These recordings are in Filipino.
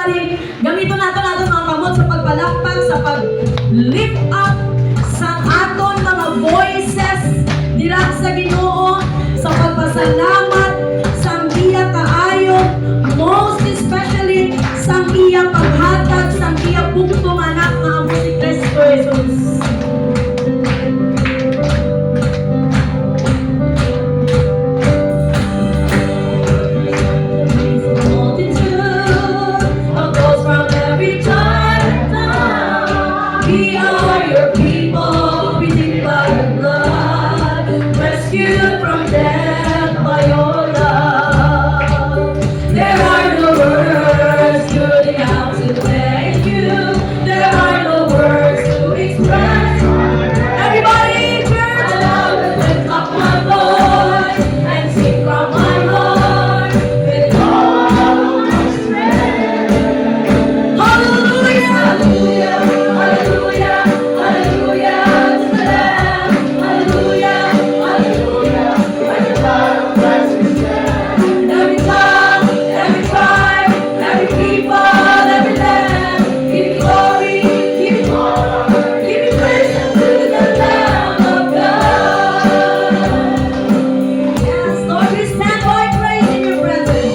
everybody, gamito nato mga kamot sa pagpalakpak, sa pag-lift up sa aton mga voices dira sa Ginoo, sa pagpasalamat sa iya kaayo, most especially sa iya paghatag sa iya buktong anak nga amo si Kristo Jesus. We are your people, redeemed by your blood, rescued from death by your love. There are no words good enough to thank you. There are no words to express. Everybody, church, I will lift up my voice and sing from my heart with all my strength. Hallelujah, hallelujah. Hallelujah, hallelujah to the Lamb. Hallelujah, hallelujah. When the blood of Christ is shed. And every tongue, every tribe, every people, every land, give glory, give honor, give praise unto the Lamb of God. Yes, Lord, we stand by praise in your presence.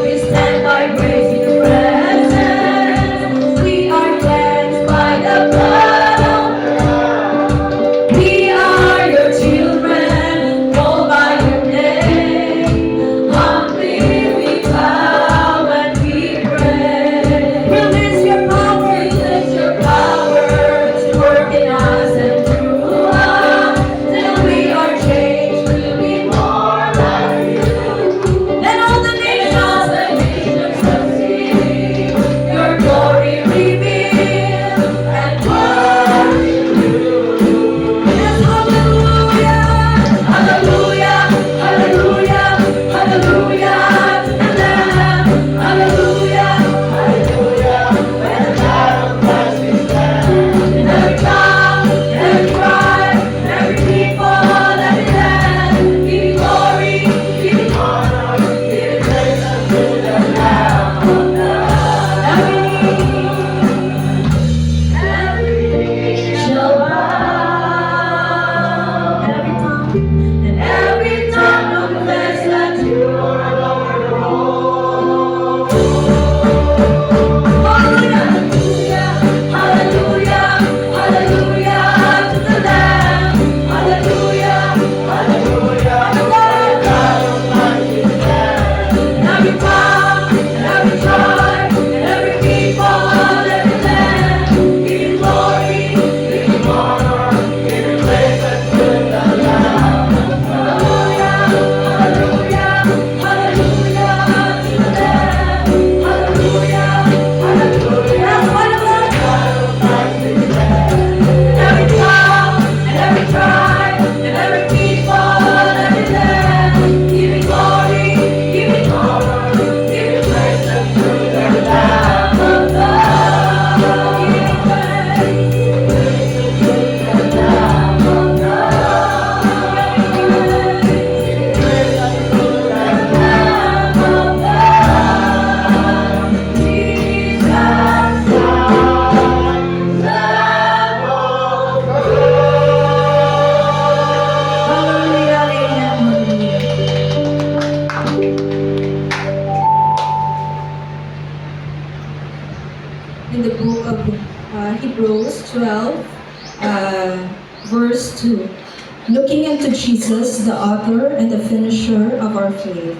We stand by praise in your presence. We are cleansed by the blood of God. We are your children, called by your name. Humbly we bow and we pray. Release your power to work in us and through us, till we are changed to be more like you. Then all the nations shall see your glory revealed and worship you. Yes, hallelujah, hallelujah, hallelujah, hallelujah to the Lamb. Hallelujah, hallelujah, when the blood of Christ is shed. And every tongue, every tribe, every people, every land, give glory, give honor, give praise unto the Lamb of God. Every knee shall bow, and every tongue confess that you are Lord of all. Hallelujah, hallelujah, hallelujah to the Lamb. Hallelujah, hallelujah, the Lord God Almighty is there. And every tongue, and every tribe, and every people, every land, give glory, give honor, give praise unto the Lamb of God. Hallelujah, hallelujah, hallelujah to the Lamb. Hallelujah, hallelujah. That's why the Lord God Almighty is there. And every tongue, and every tribe, and every people, every land, giving glory, giving honor, giving praise unto the Lamb of God. Giving praise unto the Lamb of God. Giving praise unto the Lamb of God. Jesus, Lamb of God. Hallelujah, amen, hallelujah. In the book of Hebrews 12, verse 2. Looking into Jesus, the author and the finisher of our faith,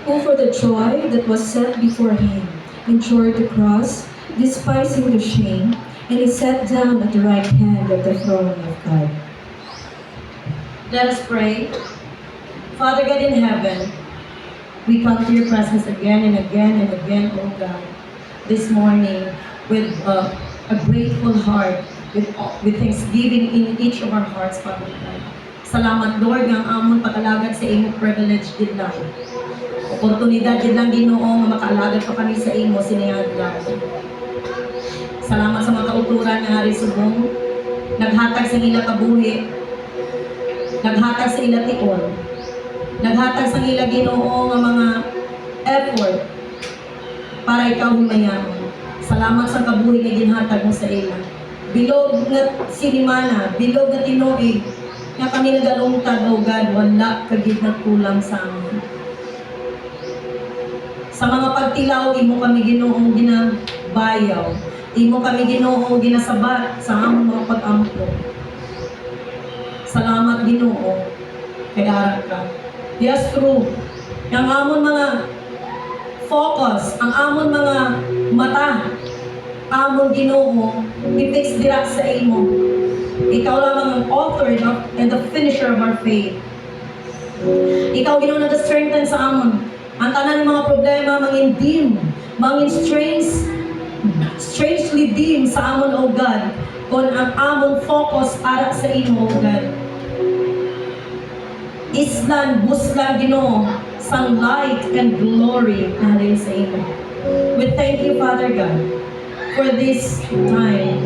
who for the joy that was set before him endured the cross, despising the shame, and he sat down at the right hand of the throne of God. Let us pray. Father God in heaven, we come to your presence again and again and again, oh God, this morning with a grateful heart, with thanksgiving in each of our hearts, Father God. Salamat, Lord, ng amon pag-alagad sa imong privilege din lang. Oportunidad din lang, Ginoo, nga maka-alagad pa kami sa imo sinayagdan. Salamat sa mga kauturan nga hari subong, naghatag sa ila kabuhi, naghatag sa ila tion, naghatag sa ila Ginoo nga mga effort para ikaw humayaman. Salamat sa kabuhi nga ginhatag mo sa ila. Bilog nga sinimana, bilog nga tinuig, nga kami nagalungtad, O God, wala kagid nagkulang sa amin. Sa mga pagtilaw, imo kami Ginoong ginabayaw. Imo kami Ginoong ginasabat sa among mga pag-ampo. Salamat Ginoo, kay harap ka. Yes, true. Ang amon mga focus, ang amon mga mata, amon Ginoo, i-fix dira sa imo. Ikaw lamang ang author and the finisher of our faith. Ikaw Ginoo nag-strengthen sa amon. Ang tanan ng mga problema, mangin dim, mangin strangely dim sa amon, O God, kung ang amon focus para sa imo, O God. Islan, buslan, Ginoo, sang light and glory na halin sa imo. We thank you, Father God, for this time,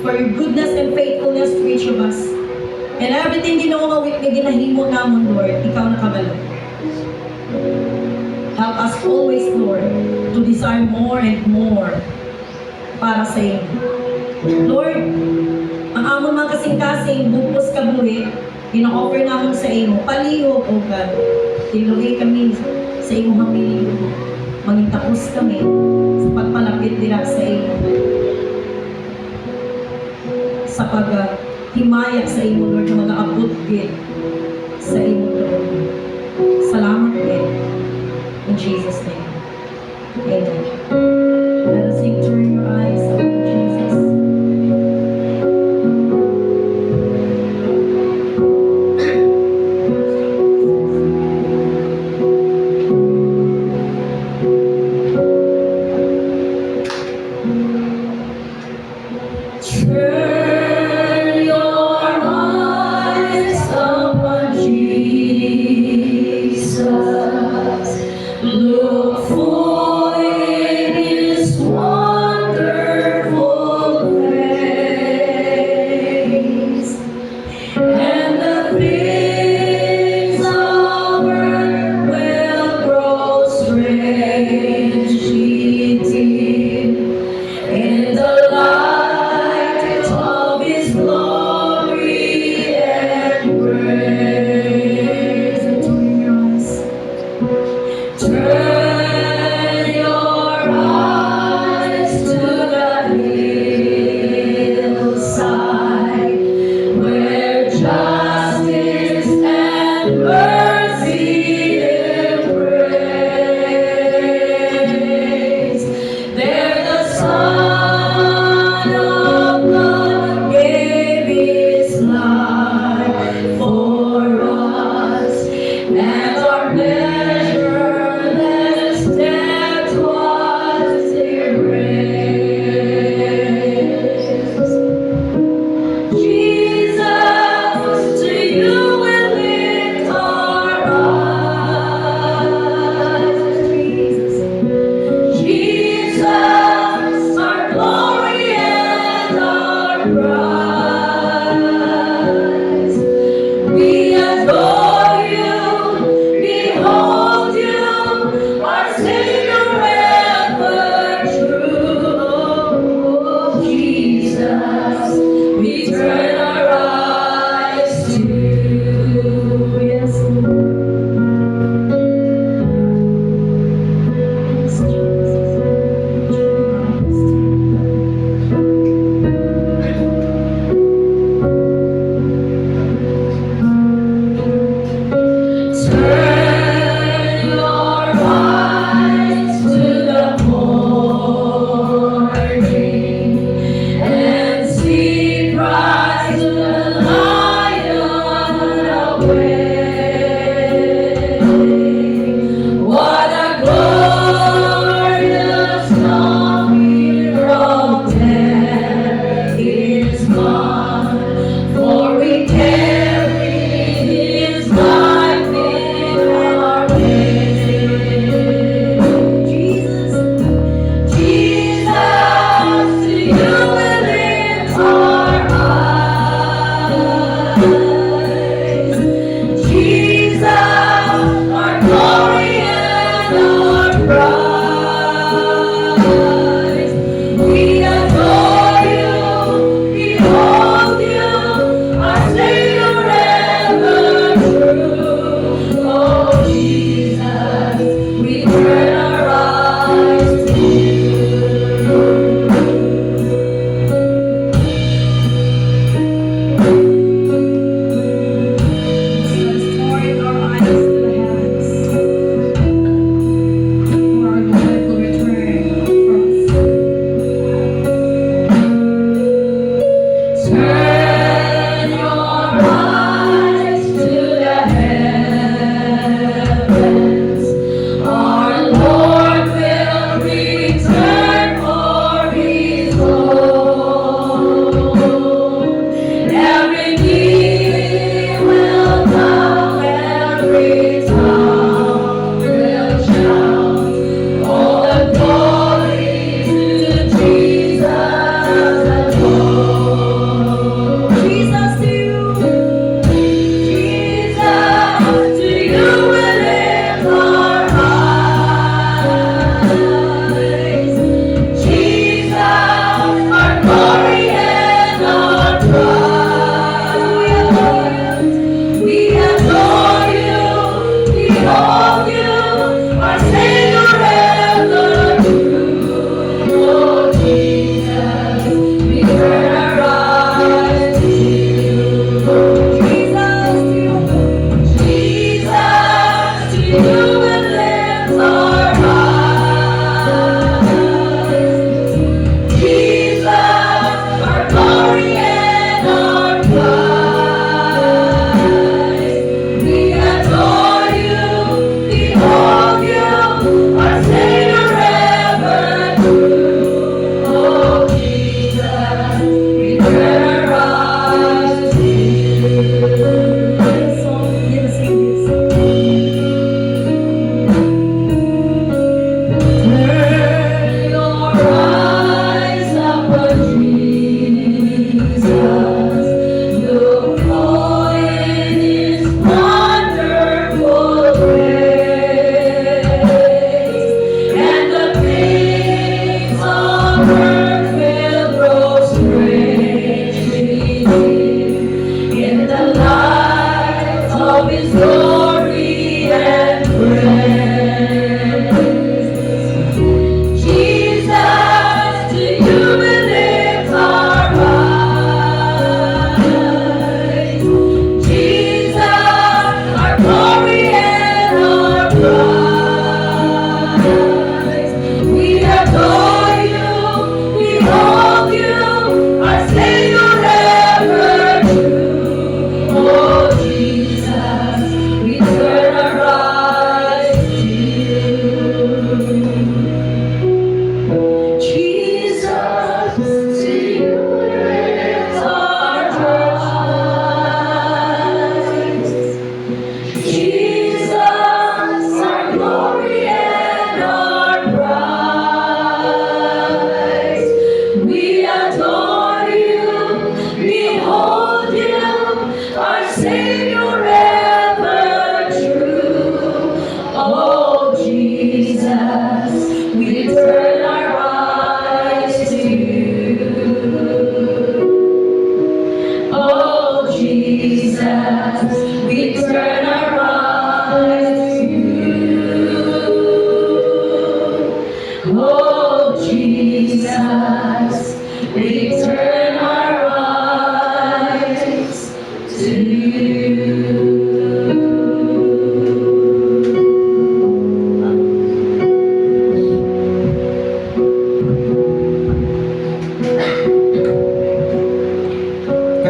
for your goodness and faithfulness to each of us. And everything Ginoo nga ginahimo namon, Lord, ikaw nakabalo. Help us always, Lord, to desire more and more para sa iyo. Lord, ang amon mga kasing-kasing, bupos kabuhi, ina-offer namin sa iyo. Palihog, O God. Tiluhi kami sa iyong hamiling. Mangitapos kami sa pagpalapit nila sa iyo. Sa paghimaya sa iyo, Lord, na mag-aabot din sa iyo, Lord. Salamat din. In Jesus' name. Amen. Let us sing, turn your eyes upon Jesus. Turn your eyes upon Jesus. Look full in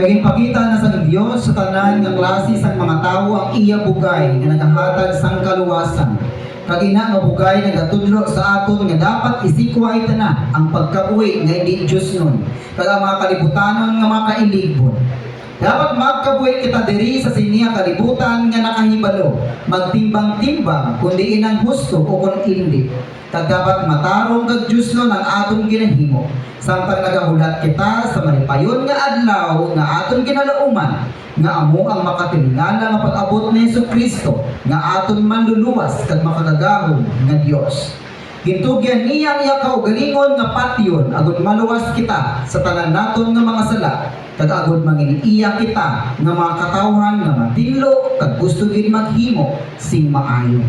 Kaging pakita na sa Diyos sa tanan nga klase sang mga tawo ang iya bugay nga nagahatag sang kaluwasan. Kag ina nga bugay nagatudlo sa aton nga dapat isikway na ang pagkabuhi nga hindi Diyos nun. Kag ang mga kalibutanon nga mga kailigbon. Dapat magkabuhi kita diri sa siniya kalibutan nga nakahibalo, magtimbang-timbang kundi inang husto o kung hindi. Kag dapat matarong kag Diyos nun ang aton ginahimo. Samtang nagahulat kita sa malipayon nga adlaw nga aton kinalauman, nga amo ang makatilingala nga pag-abot ni Jesucristo, nga aton manluluwas kag makagagahom nga Dios. Gintugyan niya ang iya kaugalingon nga patyon agud maluwas kita sa tanan naton nga mga sala, kag agud manginiiya kita nga mga katawhan nga matinlo kag gusto gid maghimo sing maayo.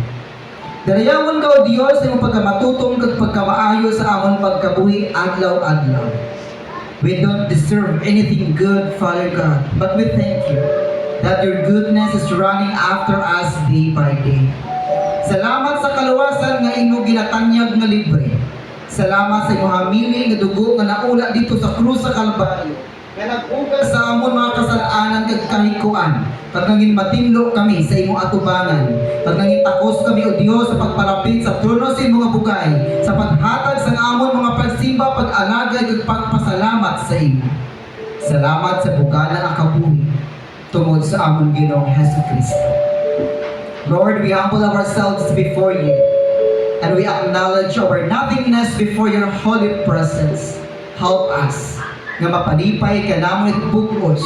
Darayawon ka o Diyos sa iyong pagkamatutong kag pagkamaayo sa amon pagkabuhi adlaw-adlaw. We don't deserve anything good, Father God, but we thank you that your goodness is running after us day by day. Salamat sa kaluwasan nga imo ginatanyag nga libre. Salamat sa imong hamili nga dugo nga naula dito sa krus sa Kalbaryo. Nga nag-ugas sa amon mga kasalanan kag kahikuan. Pag nangin matinlo kami sa imong atubangan. Pag nangin takos kami o Dios sa pagpalapit sa trono sa imong bugay, sa paghatag sa amon mga pagsimba, pag-alagay ug pagpasalamat sa imo. Salamat sa bugana nga kabuhi tungod sa amon Ginoong Jesucristo. Lord, we humble ourselves before you, and we acknowledge our nothingness before your holy presence. Help us nga mapalipay ka namon bugos,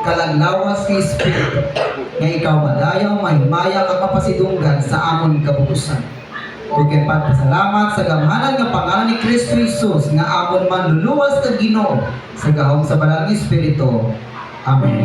kalaglawas ng Espiritu, nga ikaw madayaw, mahimaya kag mapasidunggan sa amon kabugusan. Kaya pagpasalamat sa gamhanan nga pangalan ni Kristo Jesus nga amon manluluwas kag Ginoo sa gahom sa banal nga Espiritu. Amen.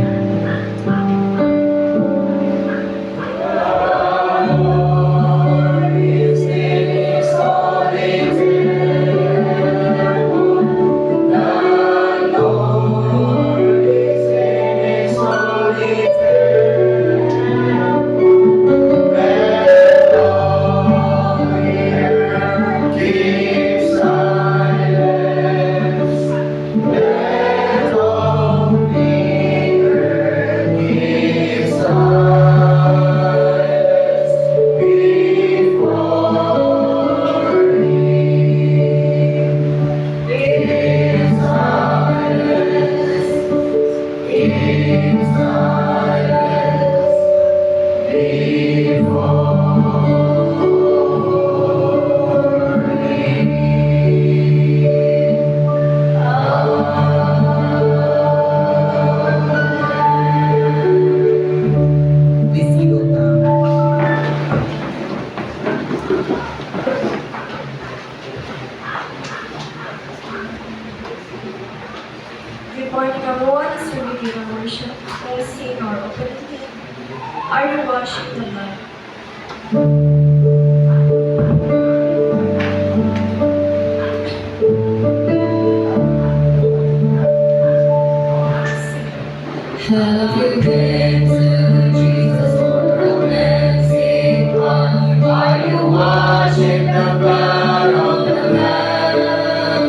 Before the Lord as we begin our worship, let us sing our opening hymn, Are You Washing the Blood? Have you been to Jesus for a cleansing blood? Are you washing the blood of the Lamb?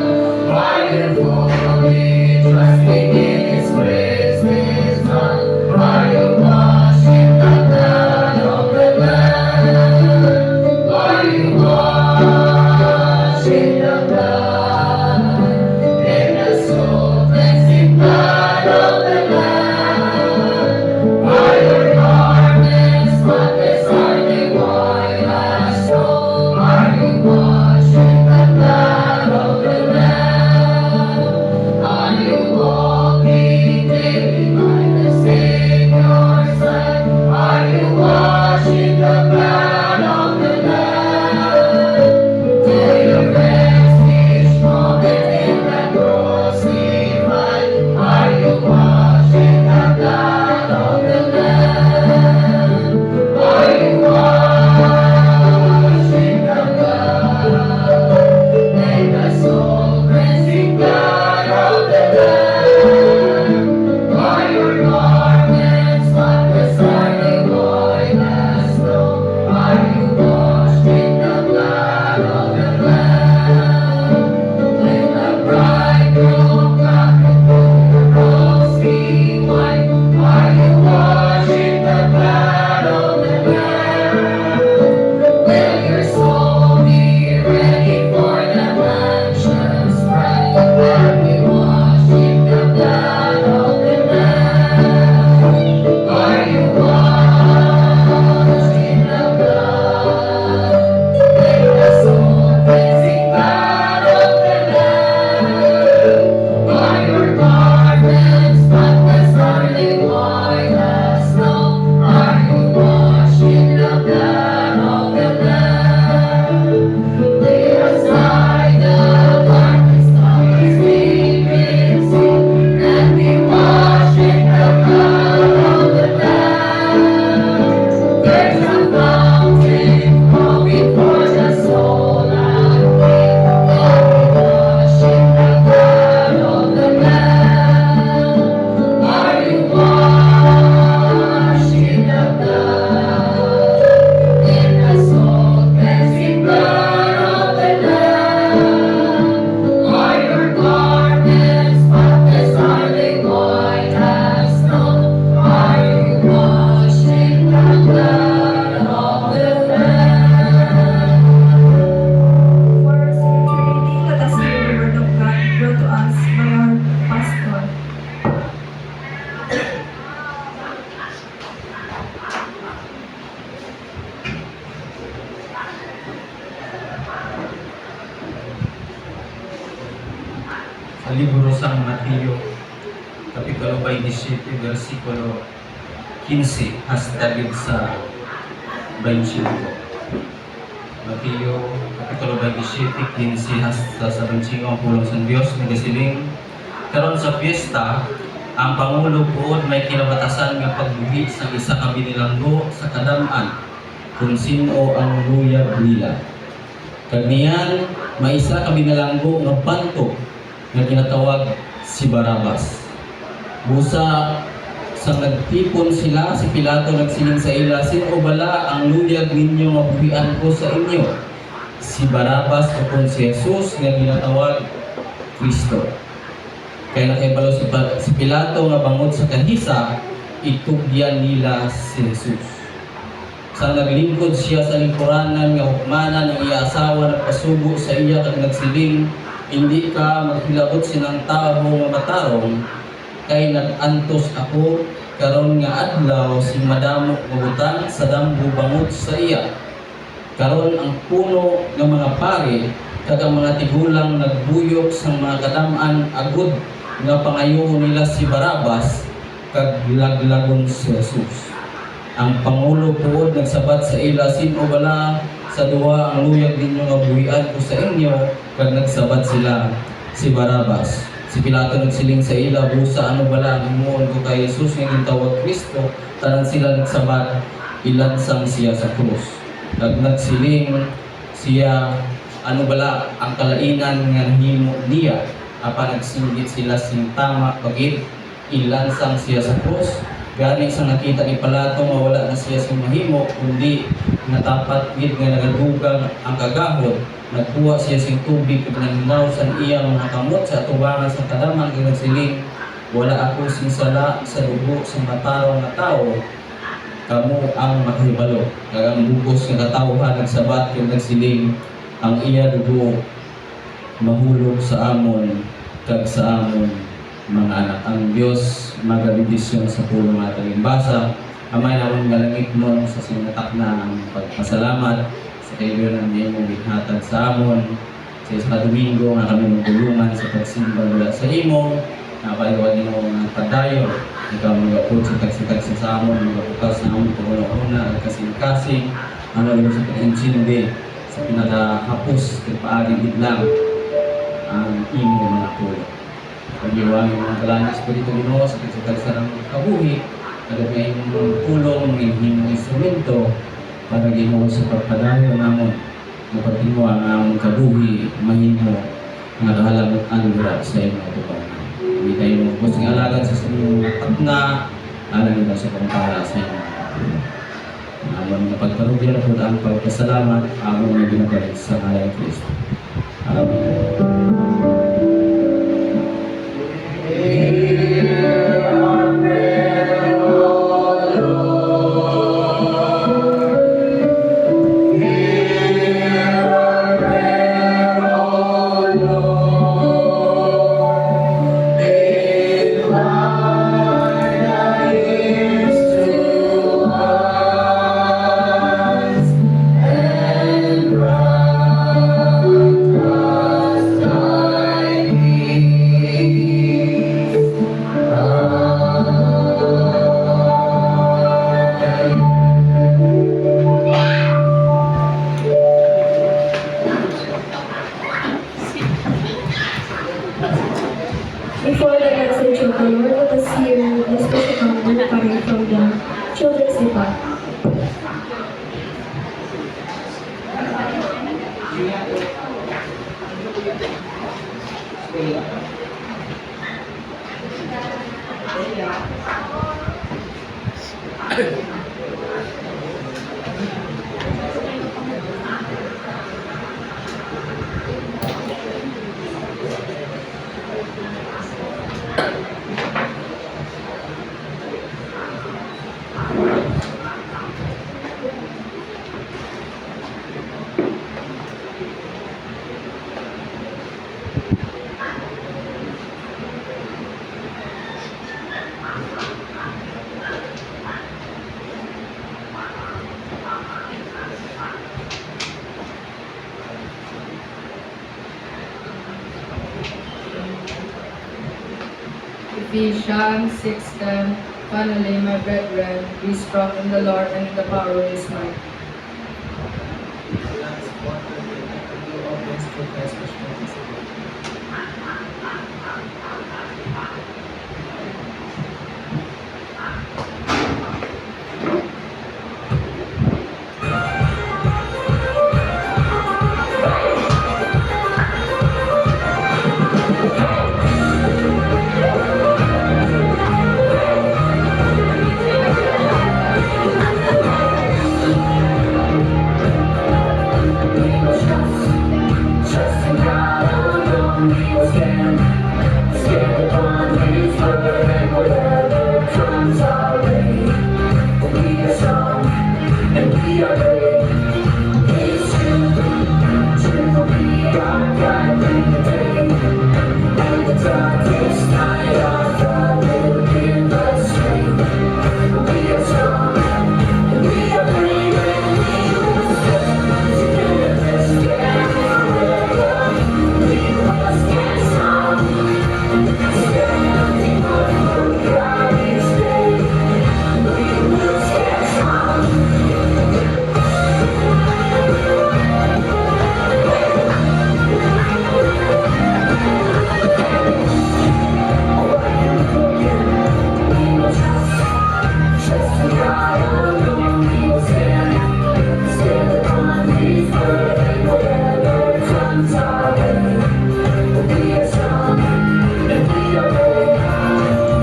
Are you fully trusting in His grace, His love? Are you washing the blood of the Lamb? Sa libro sang Mateo, Kapitulo 27, versikulo 15 hasta gid sa 25. Mateo, Kapitulo 27, 15 hasta sa 25 ang pulong sa Diyos nagasiling. Karon sa piyesta, ang Pangulo pood may kinabatasan nga pagbuhi sa isa ka binilanggo sa kadam-an kung sino ang luyag nila. Kaniyan, may isa ka binilanggo nga banto nga ginatawag si Barabas. Busa sa nagtipon sila, si Pilato nagsiling sa ila, "Sino bala ang luyag ninyo nga buhian ko sa inyo? Si Barabas o kung si Jesus nga ginatawag Kristo?" Kaya nakibalo si Pilato nga bangod sa kahisa, itugyan nila si Jesus. Sa naglingkod siya sa lingkuranan nga hukmanan ang iya asawa nagpasugo sa iya kag nagsiling, "Hindi ka maghilabot sinang tao nga matarong, kay nag-antos ako karon nga adlaw si madamo mabutan sa damgo bangod sa iya." Karon ang puno ng mga pari kag ang mga tigulang nagbuyok sa mga kadam-an agud nga pangayo nila si Barabas kag laglagon si Jesus. Ang Pangulo pood nagsabat sa ila, "Sino bala sa duha ang luyag ninyo nga buhian ko sa inyo?" Kag nagsabat sila, "Si Barabas." Si Pilato nagsiling sa ila, "Busa ano bala ang himuon ko kay Jesus nga gintawag Kristo?" Tanan sila nagsabat, "Ilansang siya sa krus." Kag nagsiling siya, "Ano bala ang kalainan nga himo niya?" Apan nagsinggit sila sing tama pagid, ilansang siya sa krus. Gani sa nakita ni Pilato nga wala na siya sing mahimo, kundi natapat gid nga nagadugang ang kagahod. Nagkuha siya sing tubig ug nangilaw sa iyang mga kamot sa atubangan sa kadaman kag nagsiling, "Wala ako sing sala sa dugo sa matarong nga tawo, kamo ang makahibalo." Kag ang bugos nga katawhan nagsabat kag nagsiling, "Ang iya dugo mahulog sa amon kag sa amon mga anak." Ang Dios magabindisyon sa pulong ating basa. Amay namon nga langit mo sa sinatak na ang pagpasalamat sa kayo ng iyong bithatag sa amon sa isa Domingo nga kami magulungan sa pagsimba mula sa imo na paliwanag mo ng padayon. Ikaw magapod sa tagsikagsik sa amon, magapukas na amon paguna-una at kasing-kasing ano ito sa pag-insindi sa pinakahapos kung paagi lang ang imo mga pulo. Pag-iwangin mga kalang Espiritu Ginoo sa kagsikagsik ng kabuhi, nagagay mong pulong, mga himong instrumento para Ginoo sa pagpadayon namon mapagtimo ang among kabuhi mahimo nga kahalamutan dira sa imong atubangan. Hindi tayo magpus ng alagad sa inyong patna, alam nila sa pangkala sa inyo. Amon na pagparugyan na po ang pagpasalamat, amon na ginagalit sa ngalan ni Kristo. Amen. Before the message of the Lord, let us hear the special word coming from the children's department. Ephesians 6:10. Finally, my brethren, be strong in the Lord and in the power of His might. Trust in God alone, we will stand. Stand upon His word and whatever comes our way. We are strong and we are brave. It's true will be our guide in the day. And the darkest night, our God will give us strength. We are strong and we are brave, and we will stand together, stand forever. We must stand strong, standing on for God each day. We will stand strong. We will trust in God alone. We will stand upon His word and whatever comes our way. We are strong and we are brave.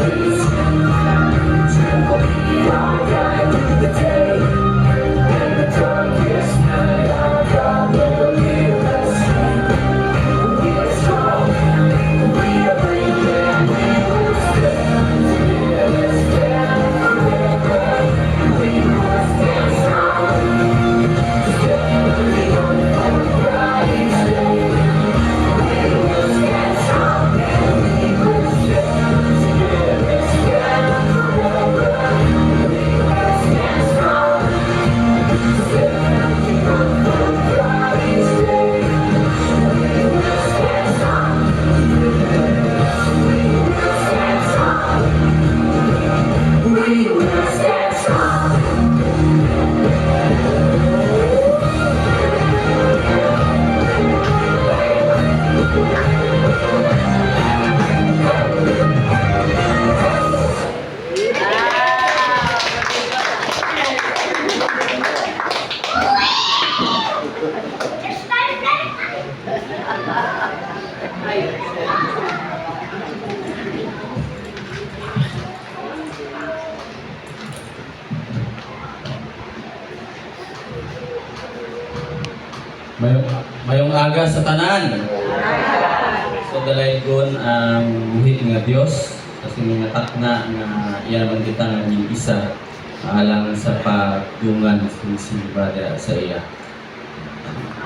It's true will be our guide through the day. And the darkest night, our God will give us strength. We are strong, we are brave, and we will stand together, stand forever. We must stand strong, standing on for God each day. We will stand strong, and we will stand together, stand forever. We must stand strong, standing on for God each day. We will stand strong, we will stand strong, we will stand strong. Mayong aga sa tanan. So dalaygon ang buhit nga Dios kasi mga takna nga iya naman kita nga ning isa alang sa pagdungan si brother sa iya.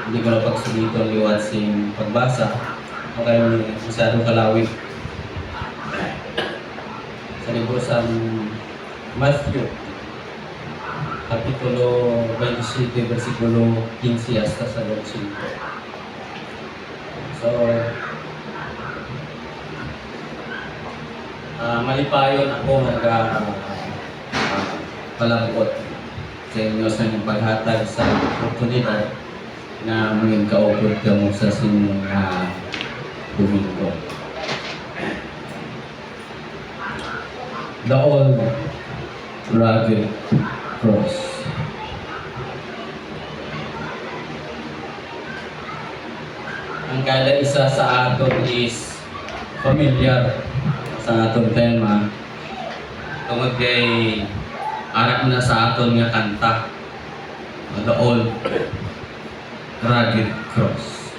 Hindi ko na pagsuliton liwat sing pagbasa. Okay, masyadong kalawit. Sa libro sa Matthew Kapitulo 27, versikulo 15 hasta sa 25. So, malipayon ako palabot sa inyo sa inyong paghatag sa oportunidad na maging kaupod ka mo sa sinyong Domingo. The Old Rugged Cross. Ang kada isa sa aton is familiar sa aton tema tungod kay anak na sa aton nga kanta, The Old Rugged Cross.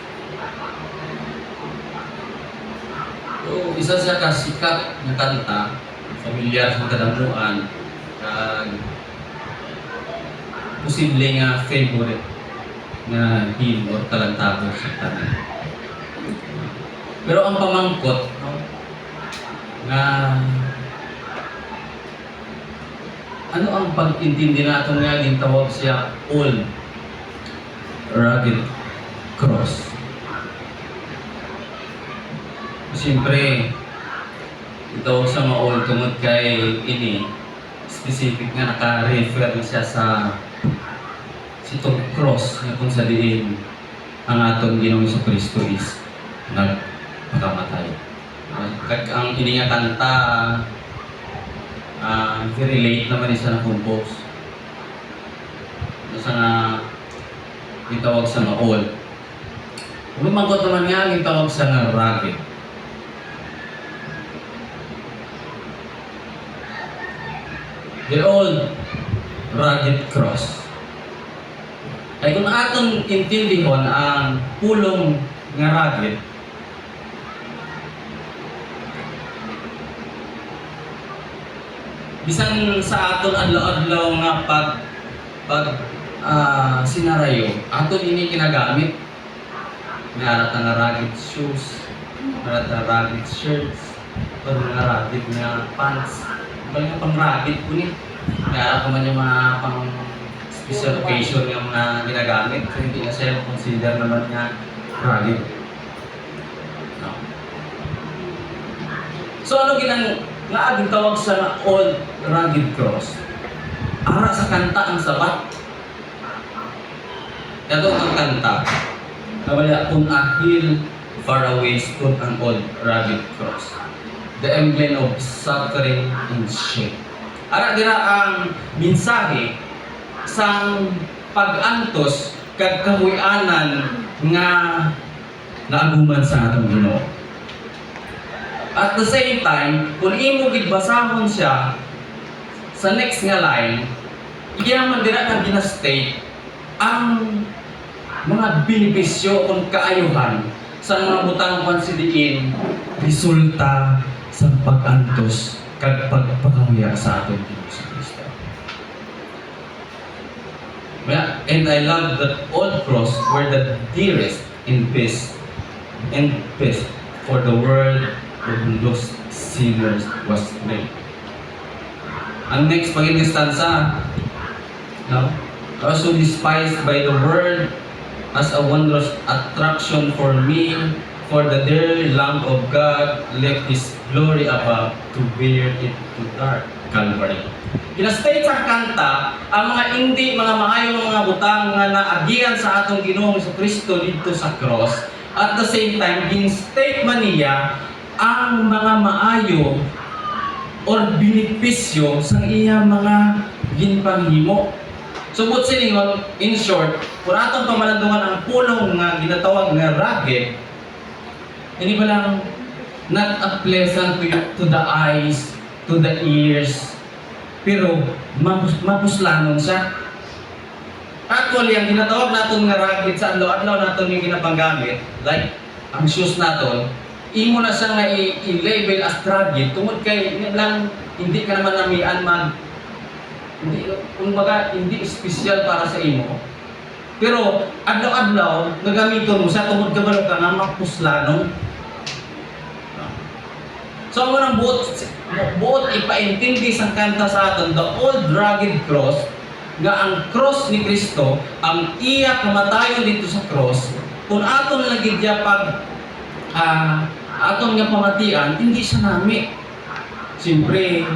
So, isa siya ka sikat nga kanta, familiar sa kadamnuan, posible nga favorite na hymn or talantado sa tanan. Pero ang pamangkot, no, nga ano ang pag-intindi natin nga gintawag siya Old Rugged Cross. Siyempre, Ito sa maol tungod kay ini specific nga naka-refer na siya sa sitong cross na kung sa diin ang aton Ginoong Kristo is nagpakamatay. Ang ini nga kanta very late naman siya na-compose. Sa nga gitawag sa maol. Lumangkot naman nga gitawag sa nga rugged. The old rugged cross. Ay kung aton intindihon ang pulong nga rugged, bisan sa aton adlaw-adlaw nga pag sinarayo, aton ini ginagamit. Narat nga rugged shoes, narat nga rugged shirts, or nga rugged nga pants. Balik pang rugged po ni. Narat naman yung mga pang special occasion yung mga ginagamit. So hindi na siya consider naman nga rugged. No. So ano nga aging tawag sa old rugged cross? Ara sa kanta ang sabat. Ito ang kanta. Kabala, kung a hill far away stood an old rugged cross, the emblem of suffering and shame. Ara dira ang mensahe sang pag-antos kag kahuy-anan nga naaguman sa atong Ginoo. At the same time, kung imo gid basahon siya sa next nga line, iyaman dira nga ginastate ang mga benepisyo kung kaayuhan sa mga butang pansidiin resulta sa pag-antos kag pagpakahuya sa aton Ginoo sa Kristo. And I love that old cross where the dearest in peace for the world of lost sinners was made. Ang next pagiging stanza, no? Also despised by the world as a wondrous attraction for me, for the dear Lamb of God left His glory above to bear it to dark Calvary. Kinastate sa kanta ang mga hindi, mga maayong mga butang nga naagian sa atong Ginoong Kristo dito sa cross. At the same time, ginstate man niya ang mga maayo or benepisyo sa iya mga ginpanghimo. Subot siningon, in short, kung atong pamalandungan ang pulong nga ginatawag nga rugged, hindi ba lang not a pleasant to the eyes, to the ears, pero mapuslanon siya. Actually, ang ginatawag natin nga rugged sa adlaw-adlaw natin yung ginapanggamit, like ang shoes natin, imo na siya nga i-label as rugged, tungod kay lang hindi ka naman namian hindi espesyal para sa imo. Pero adlaw-adlaw nagamiton mo sa tungod kabalo ka nga mapuslanon. So ang unang buot ipaintindi sa kanta sa aton, the old rugged cross, nga ang cross ni Kristo, ang iya kamatayon dito sa cross, kung aton lagi diya pag aton nga pamatian, hindi siya nami. Siyempre,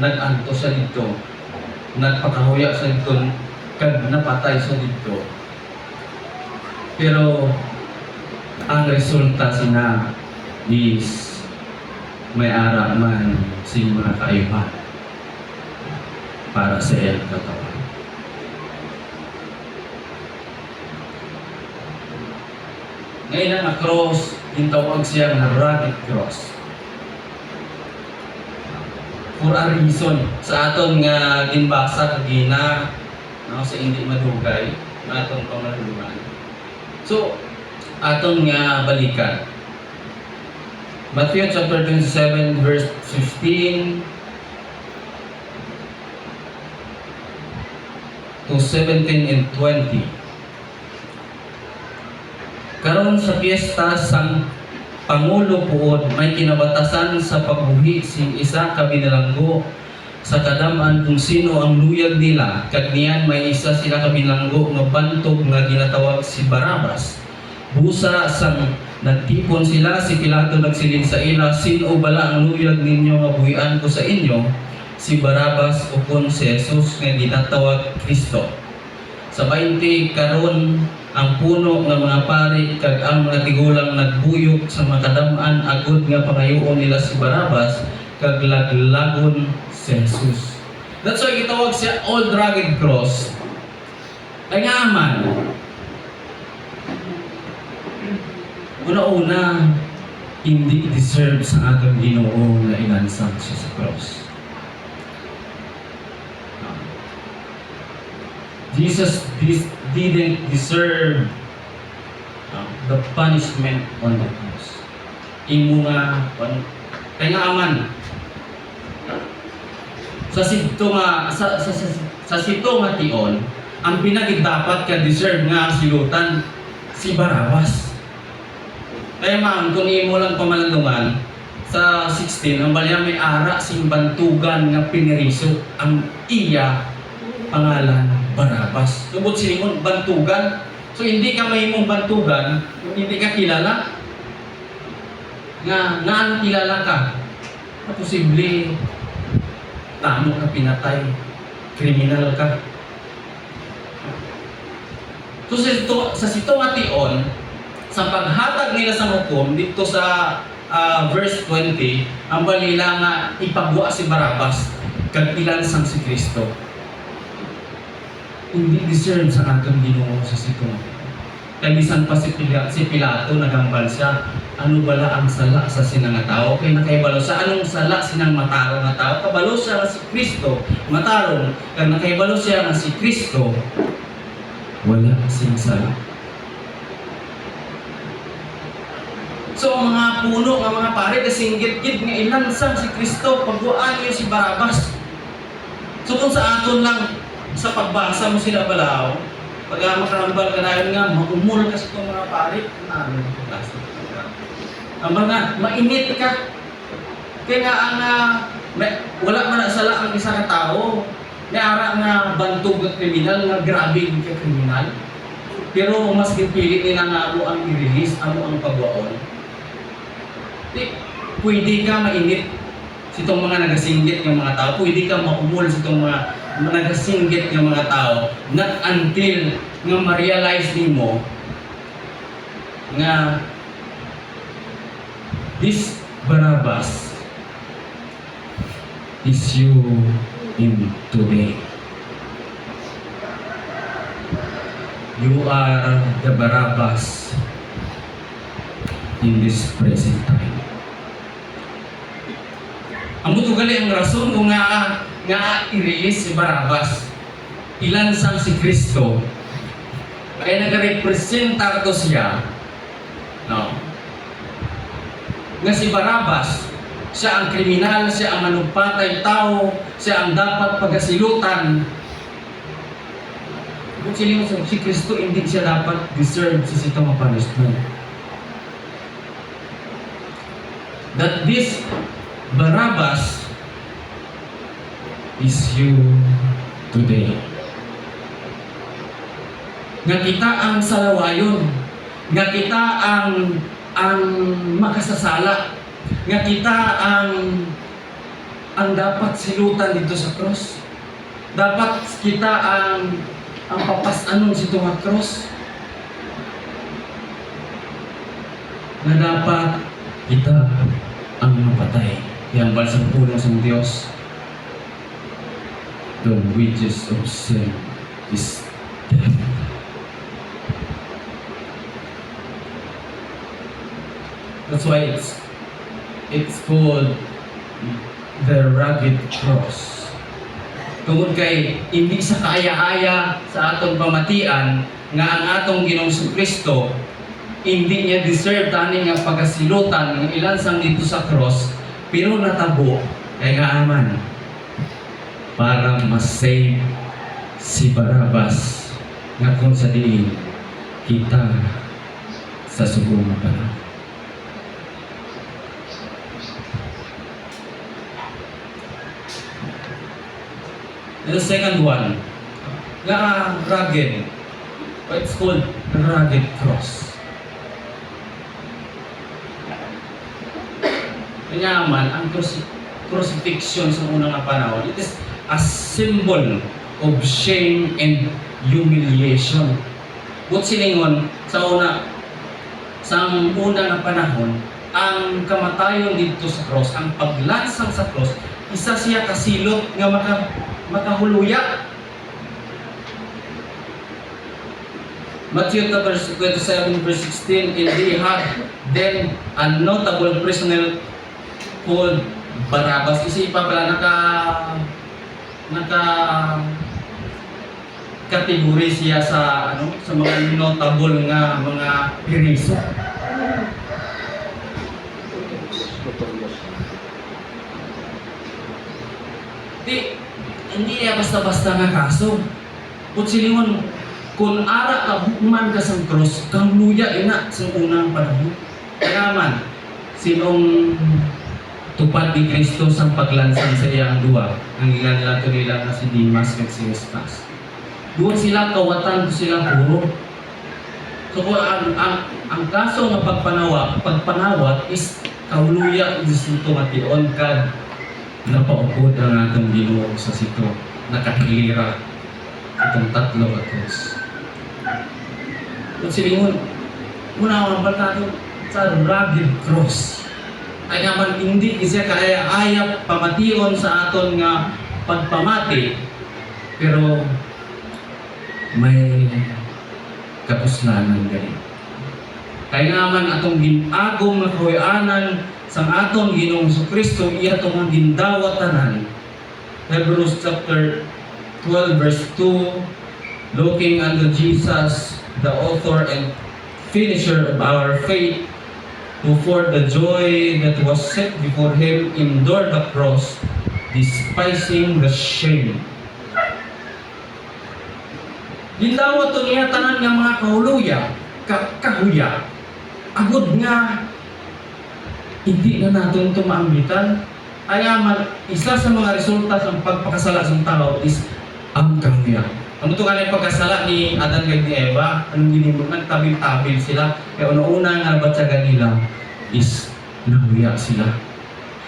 nag-anto siya dito, nagpakahuya siya dito, kag napatay siya dito. Pero ang resulta sina is may ara man sing mga kaayuhan para sa El katawan. Ngayon ang cross, yung tawag siya na rugged cross. For a reason, sa aton nga ginbasa kagina, no, sa hindi madugay, na aton pamaluman. So, aton nga balikan. Matthew chapter 27 verse 15 to 17 and 20. Karon sa piyesta sang Pangulo puod may kinabatasan sa pagbuhi sing isa ka binalanggo sa kadaman kung sino ang luyag nila, kag niyan may isa sila ka binalanggo nga bantog nga ginatawag si Barabas. Busa sang Nagtipon sila, si Pilato nagsiling sa ila, "Sino bala ang luyag ninyo nga buhian ko sa inyo? Si Barabas o kon si Jesus nga ginatawag Kristo?" Sa 20 karon ang puno nga mga pari kag ang mga tigulang nagbuyok sa makadam-an agud nga pangayoon nila si Barabas kag laglagon si Jesus. That's why gitawag siya Old Rugged Cross. Ay nga man, una-una, hindi deserve sa atong Ginoo na inansang siya sa cross. Jesus didn't deserve the punishment on the cross. Imo nga, kaya nga aman, sa sito nga tion, ang pinagid dapat ka deserve nga silutan si Barabas. Kaya ma'am, kung imo lang pamalandungan, sa 16, ang balya may ara sing bantugan nga piniriso ang iya pangalan Barabas. Tubod siningon bantugan. So hindi ka mahimong bantugan, kung hindi ka kilala. Nga kilala ka, na posible tamo ka pinatay, kriminal ka. So sa sito nga tion, sa paghatag nila sa hukom dito sa verse 20, ang balila nga ipagwa si Barabas kag ilansang si Kristo. Hindi deserve sa atong Ginoo sa sito. Kaya bisan pa si Pilato nagambal siya, ano bala ang sala sa sinang nga tao? Kaya nakaibalo sa anong sala sinang matarong nga tao? Kabalo siya nga si Kristo, matarong. Kaya nakaibalo siya nga si Kristo, wala sing sala. So ang mga puno, ang mga pare, kasinggit-git nga ilansang si Kristo, pagbuan niyo si Barabas. So kung sa aton lang, sa pagbasa mo sila balaw, pag makarambal ka na yun nga, maumul ka sa itong mga pare, ang mga mainit ka. Kaya nga ang wala man na sala ang isa ka tao, may ara nga bantog at kriminal, nga grabe ka kriminal. Pero mas pilit nila nga mo ang i-release, ano ang pagwaon. Pwede ka mainit sa itong mga nagasinggit ng mga tao, pwede ka maumul sa itong mga nagasinggit ng mga tao, not until nga ma-realize nimo nga this Barabas is you in today. You are the Barabas in this present time. Ang butugali ang rason kung nga i-release si Barabas, ilansang si Kristo, kaya nag-representa to siya, no? Nga si Barabas, siya ang kriminal, siya ang manupatay tao, siya ang dapat pagasilutan. Kung si Kristo, hindi siya dapat deserve sa sitong punishment. That this Barabas is you today. Nga kita ang salawayon, nga kita ang makasasala, nga kita ang dapat silutan dito sa cross. Dapat kita ang papasanon sa itong cross. Na dapat kita ang mapatay. Yang balsang pulang sa Diyos. The wages of sin is death. That's why it's called the rugged cross. Tungod kay hindi sa kaaya-aya sa atong pamatian nga ang atong Ginoong Kristo hindi niya deserve tani nga pagasilutan ng ilansang dito sa cross, pero natabo kay kaaman para ma-save si Barabas nga kung sa diin kita sa subong nga panahon. And the second one, nga rugged, it's called rugged cross. Kaya man, ang crucifixion sa unang nga panahon, it is a symbol of shame and humiliation. But silingon, sa una nga panahon, ang kamatayon dito sa cross, ang paglansang sa cross, isa siya kasilot nga makahuluya. Matthew verse 27 verse 16, and they had then a notable prisoner called Barabbas. Isipa pala kategori siya sa sa mga notable nga mga piriso. Hindi niya basta-basta nga kaso. Silingon, kung ara ka hukman ka sa cross, kang luya ina sa unang panahon. Kaya man, sinong tupad ni Kristo sa paglansang sa iyang duwa, ang ilan nila na si Dimas at si Justus. Doon sila kawatan, doon sila puro. So kung ang kaso nga pagpanawat is kauluya dito mation kad napaupod ang atong Ginoo sa sito, nakahilira itong tatlo ka cross. Kung silingon, muna ang natin sa rugged cross. Ay naman hindi siya kaya ayap pamation sa aton nga pagpamati, pero may kapuslanan gani. Kaya naman atong ginagom nga kahuyanan sa aton Ginoong Kristo, iya itong gindawat tanan. Hebrews chapter 12 verse 2, looking unto Jesus, the author and finisher of our faith, who for the joy that was set before him endured the cross, despising the shame. Gindawat to niya tanan nga mga kahuluya, kahuya, agud nga hindi na natin ito maambitan. Kaya isa sa mga resulta sa pagpakasala sa tao is ang kahuya. Ano ito kanil pagkasala ni Adan kay ni Eva? Anong ginimod? Nagtabil-tabil sila. Kaya una-una nga batsaga nila is nahuya sila.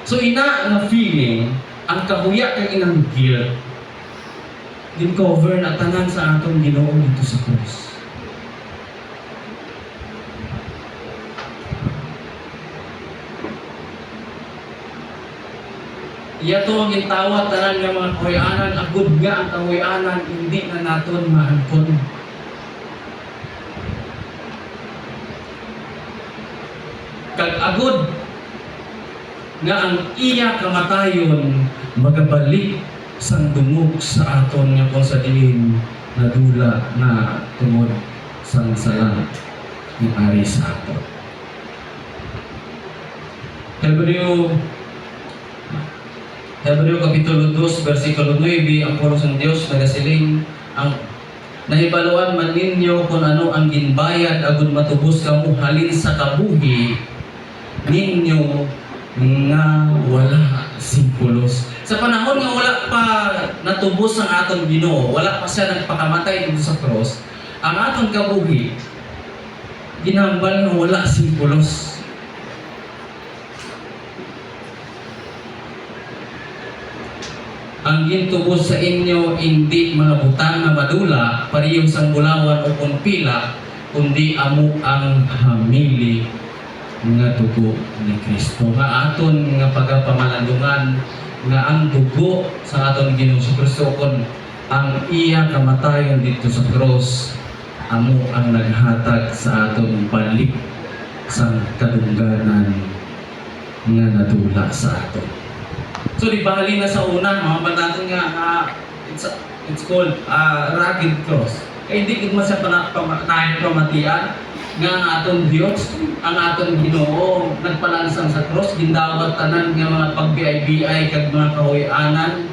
So ina na feeling, ang kahuya kay inang guilt, din-cover na tanan sa atong Ginoo dito sa cross. Iyato ang gitawat tanan nga mga kahuyanan, agud nga ang kahuyanan, hindi na naton maangkon. Kag agud nga ang iya kamatayon magabalik sang dumog sa aton nga kung sa diin na dula na tungod sang sala ni ari sa aton. Hebreo Kapitulo 2, versikulo 9, ang puro ng Diyos nagasiling, ang nahibaluan man ninyo kung ano ang ginbayad agud matubos kamo halin sa kabuhi ninyo nga wala simpulos. Sa panahon nga wala pa natubos ang atong Ginoo, wala pa siya nagpakamatay dito sa cross, ang atong kabuhi ginambal nga wala simpulos. Ang gintubos sa inyo hindi mga butang na madula, pariyong sang bulawan o pila, kundi amo ang hamili nga dugo ni Kristo. Nga aton nga pagapamalandungan nga ang dugo sa aton Ginoong Kristo kon ang iya kamatayon dito sa cross, amo ang naghatag sa aton balik sa kadungganan nga nadula sa aton. So di bali na sa una, mga banaton nga it's called rugged cross. Kaya hindi man siya pamatian nga ang atong Diyos, ang atong Ginoo nagpalansang sa cross, gindawat tanan nga mga pagbiay-biay kag mga kahuyanan.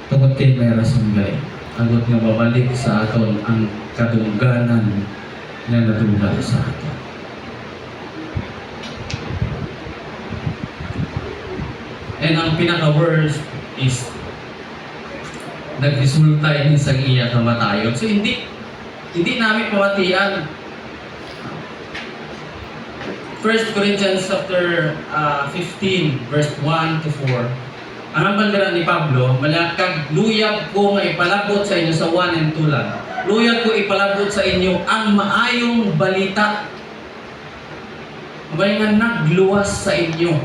Tungod kay may rason gay. Agot nga babalik sa aton ang kadungganan nga nadula sa aton. And ang pinaka-worst is nagresulta ini sa iya kamatayon. So hindi namin pamatian. 1 Corinthians chapter 15 verse 1 to 4. Ang bandera ni Pablo, malakag luyag ko nga ipalabot sa inyo sa 1 and 2 lang. Luyag ko ipalabot sa inyo ang maayong balita. May nga nagluwas sa inyo.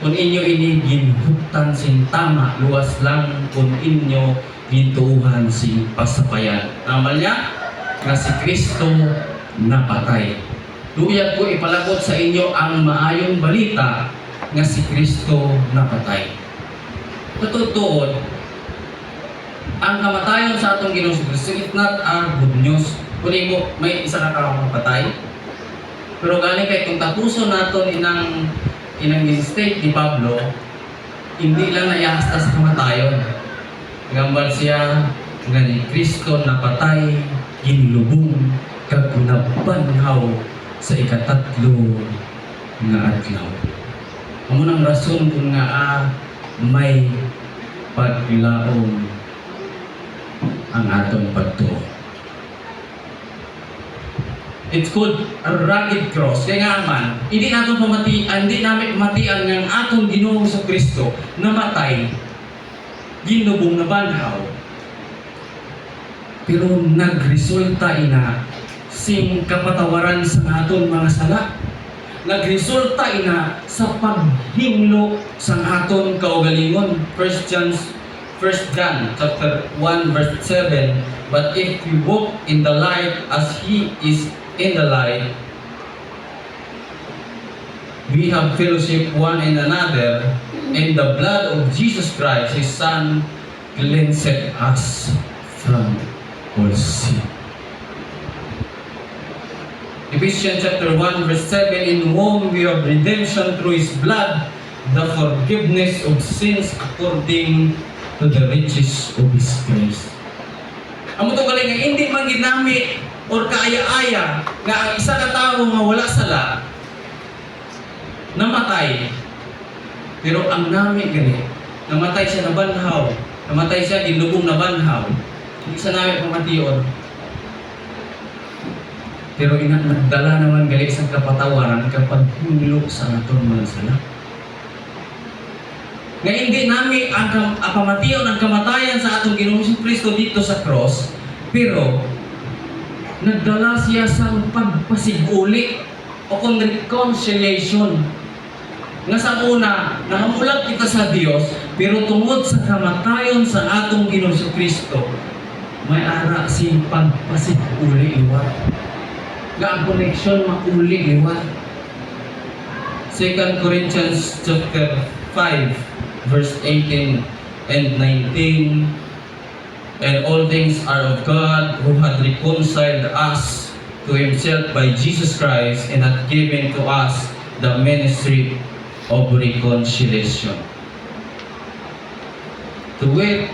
Kung inyo iniginhutan sing tama, luwas lang kung inyo gintuuhan sing pasapayan. Amal niya, nga si Kristo napatay. Luyag ko ipalabot sa inyo ang maayong balita nga si Kristo napatay. Totoo, ang kamatayon sa atong Ginoong Kristo is not a good news. Kung mo may isa na kapatay, pero galing kay kung tapuson naton inang state ni Pablo, hindi lang naihasta sa kamatayon. Gambal siya nga ni Kristo napatay, ginlubong, kag nabanhaw sa ikatatlo nga adlaw. Amo nang rason kung nga may paglaom ang aton pagtuo. It's called a rugged cross. Kaya nga man, hindi natin hindi namin matian ng atong Ginoong Kristo namatay, ginubong na banhaw. Pero nagresulta ina sing kapatawaran sa aton mga sala. Nagresulta ina sa paghimlo sa aton kaugalingon. 1 John chapter 1 verse 7. But if we walk in the light as He is in the light, we have fellowship one in another, and the blood of Jesus Christ, His Son, cleanseth us from all sin. Ephesians chapter 1 verse 7, in whom we have redemption through His blood, the forgiveness of sins according to the riches of His grace. Amo to galing nga hindi man ginamit or kaaya-aya nga ang isa ka tawo nga wala sala namatay. Pero ang nami gani, namatay siya na banhaw, namatay siya ginlubong na banhaw. Hindi sa namin pamation. Pero nagdala naman gali sa kapatawaran kapag humilo sa aton mga sala. Nga hindi namin ang pamation, ang kamatayan sa atong Ginoong Kristo dito sa cross, pero nagdala siya sa pagpasiguli o kung reconciliation. Nga sa una, nakamulat kita sa Dios, pero tungod sa kamatayon sa atong Ginoong Kristo, may ara siyang pagpasiguli iwat. Nga ang connection mauli iwat. 2 Corinthians chapter 5 verse 18 and 19. And all things are of God, who had reconciled us to Himself by Jesus Christ, and hath given to us the ministry of reconciliation. To wit,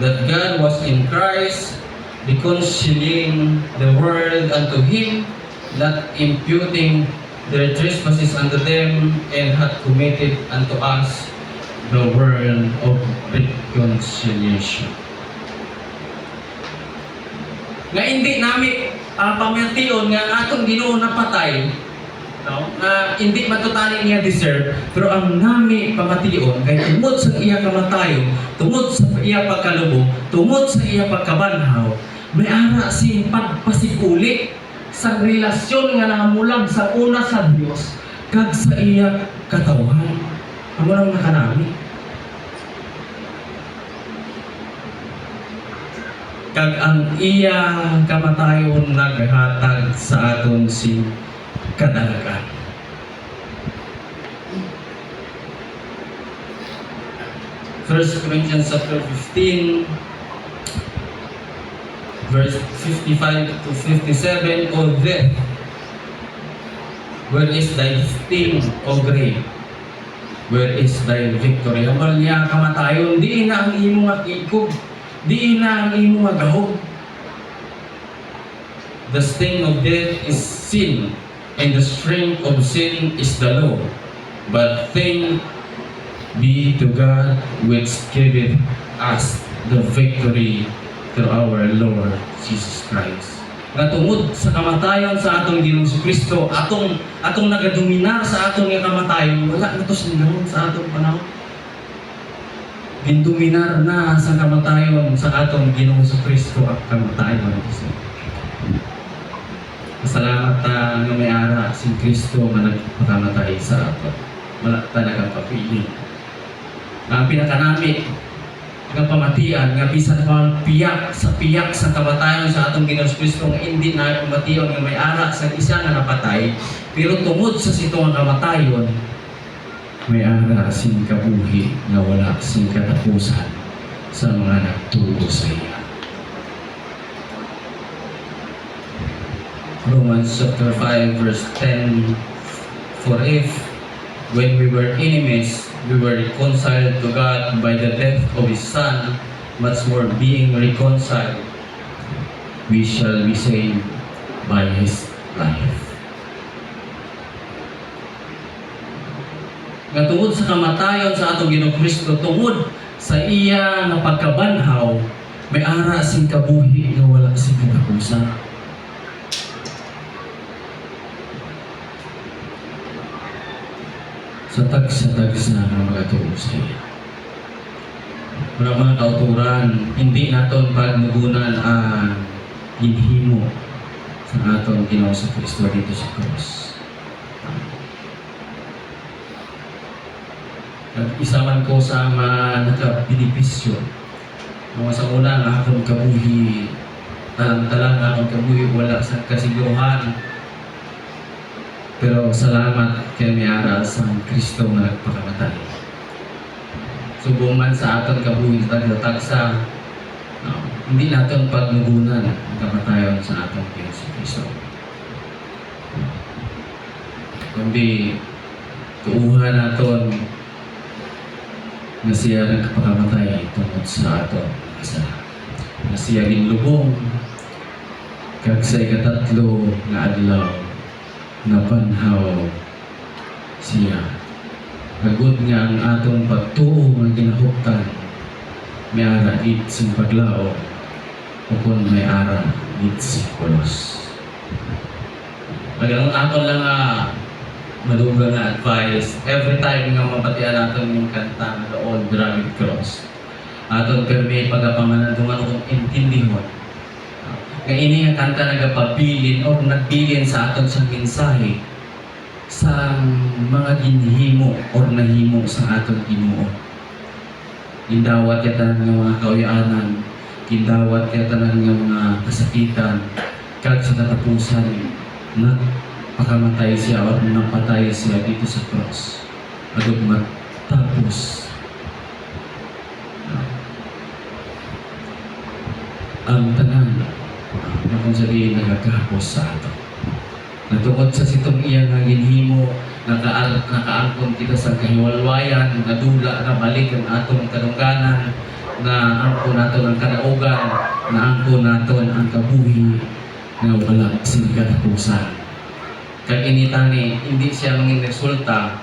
that God was in Christ, reconciling the world unto Him, not imputing their trespasses unto them, and hath committed unto us the word of reconciliation. Nga hindi namin pamation nga atong Ginoo napatay, no? Nga hindi matutali niya deserve, pero ang nami pamation kay tungod sa iya kamatayon, tungod sa iya pagkalubog, tungod sa iya pagkabanhaw, may ara siyang pagpasiguli sa relasyon nga nakamulag sa una sa Dios kag sa iya katawhan. Amo nang nakanami. Kag ang iya kamatayon naghatag sa aton si kadalagan. First Corinthians chapter 15 verse 55 to 57, O death, where is thy sting, O grave? Where is thy victory? Ang niya kamatayon, di na ang imong makikog, di na ang imong magahog. The sting of death is sin, and the strength of sin is the law. But thanks be to God which giveth us the victory through our Lord Jesus Christ. nga tungod sa kamatayon sa atong Ginoong Kristo, atong nagadominar sa atong nga kamatayon, wala na to sinahon sa atong panahon. Gindominar na sa kamatayon sa atong Ginoong Kristo ang kamatayon. Salamat nga may ara si Kristo nga nagpakamatay sa aton. Wala talaga papili. Ang pinakanami nga pamatian, nga bisan pa piyak sa kamatayon sa atong Ginoong Kristo nga hindi na pamatiyon nga may ara sa isa nga napatay, pero tungod sa sito nga kamatayon, may ara sing kabuhi nga wala sing katapusan sa mga nagtuo sa iya. Romans chapter 5 verse 10, for if when we were enemies, we were reconciled to God by the death of His Son, much more being reconciled, we shall be saved by His life. Nga tungod sa kamatayon sa atong Ginoong Kristo, tungod sa iya nga pagkabanhaw, may ara sing kabuhi nga wala sing katapusan. Sa tagsa ng mga tuo sa iya. Mga kauturan, hindi naton pagmugunan ang ginhimo sa atong Ginoong Kristo dito sa cross. At isa man ko sa mga nakabinipisyo, mga sa una ang akong kabuhi, talang-talang akong kabuhi, wala sa kasiguruhan. Pero salamat kay may aral sa Kristo na nagpakamatay. Subong man sa aton kabuhi tagsa, hindi naton pagmugunan ang kamatayon sa atong Ginoong Kristo. Kundi tuuhan naton na siya nagpakamatay tungod sa aton kasalanan. Na siya ginlubong kag sa ikatatlo nga adlaw nabanhaw siya. Agud nga ang atong pagtuo nga ginahuptan may ara gid sing paglao o kung may ara gid sing pulos. Ang aton lang madugang nga advice, every time nga mapatian natin yung kanta ng The Old Rugged Cross, aton permi pagapamanandungan kung intindihon. Nga ini nga kanta nagapabilin o nagbilin sa aton sa mensahe sa mga ginhimo o nahimo sa aton Ginoo. Gindawat yata ng mga kauyanan, gindawat yata ng mga kasakitan, kag sa katapusan na pakamatay siya o napatay siya dito sa cross. Agad matapos ang tanan na kung sabihin nagagapos sa ato. Natungod sa sitong iya nga ginhimo, nakaangkon kita sa kahiwalwayan, nadula na balik ang atong kadungganan, na angkon nato ang kadaugan, na angkon nato ang kabuhi na wala sing katapusan. Kag initani, hindi siya manging resulta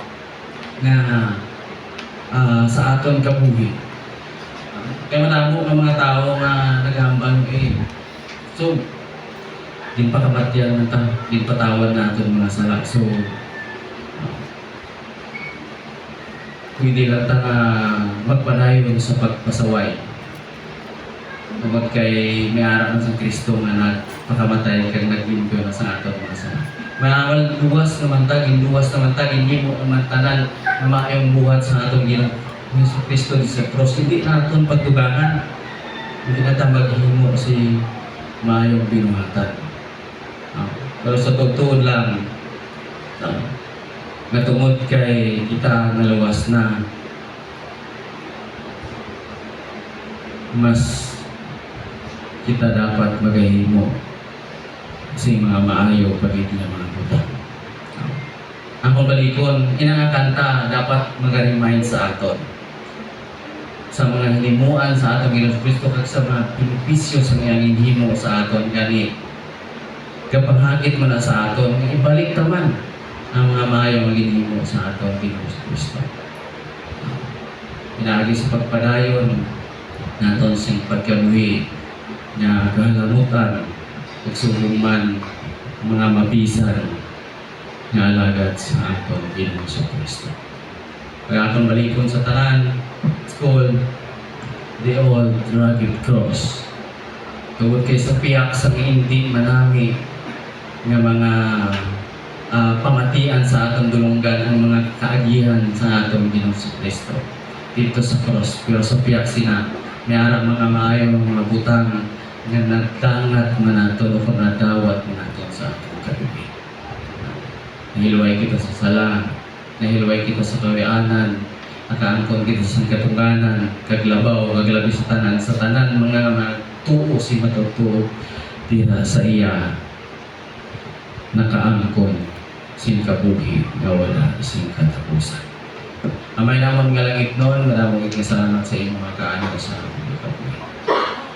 na sa aton kabuhi. Kaya manamo ng mga tao nga naghambal so, din pakamatyan na ta, din patawad natin mga sala. So, pwede lang ta nga magpadayon sa pagpasaway. Tungod kay may ara man sa Kristo nga nagpakamatay kag naglimpyo na sa aton mga sala. Maawal luwas naman ta, ginluwas naman ta, ginhimo naman tanan na maayong buhat sa atong Ginoong Kristo sa cross. Hindi naton pagtugangan, hindi na ta maghimo si maayong binuhatan. Pero sa tugtuon lang, natungod kay kita naluwas na, mas kita dapat magahimo kasi mga maayo pagit na mga buta. Ang pagbalikon, inangakanta dapat mag-remind sa aton sa mga hinimuan sa atong Ginoong Kristo kag sa mga benepisyo sa mga hinimo sa aton gani kapanghagit man na sa aton ibalik taman ang mga maayong hinimo sa aton Ginoong Kristo. Pinaagi sa pagpadayon naton sing pagkabuhi na kahalamutan nagsugong man mga mabisan nga alagad sa aton Ginoong Kristo. Kaya akong balikon sa tanan, it's called the old rugged cross. Tungod kay sa piyak sa hindi manami nga mga pamatian sa atong dulunggan ang mga kaagihan sa atong Ginoong Kristo dito sa cross. Pero sa piyak sina may arang mga maayong mga butang nga nagdangat man nato o nadawat man nato sa atong kalubi. Nahilway kita sa sala, nahilway kita sa kawianan, nakaangkon kita sa katunganan, kaglabaw, kaglabi sa tanan mga tuo si matutuo tira sa iya nakaangkon sin kabuhi nga wala sin katapusan. Amay namon nga langit noon, maramong salamat sa imo mga kaano sa kabuhi.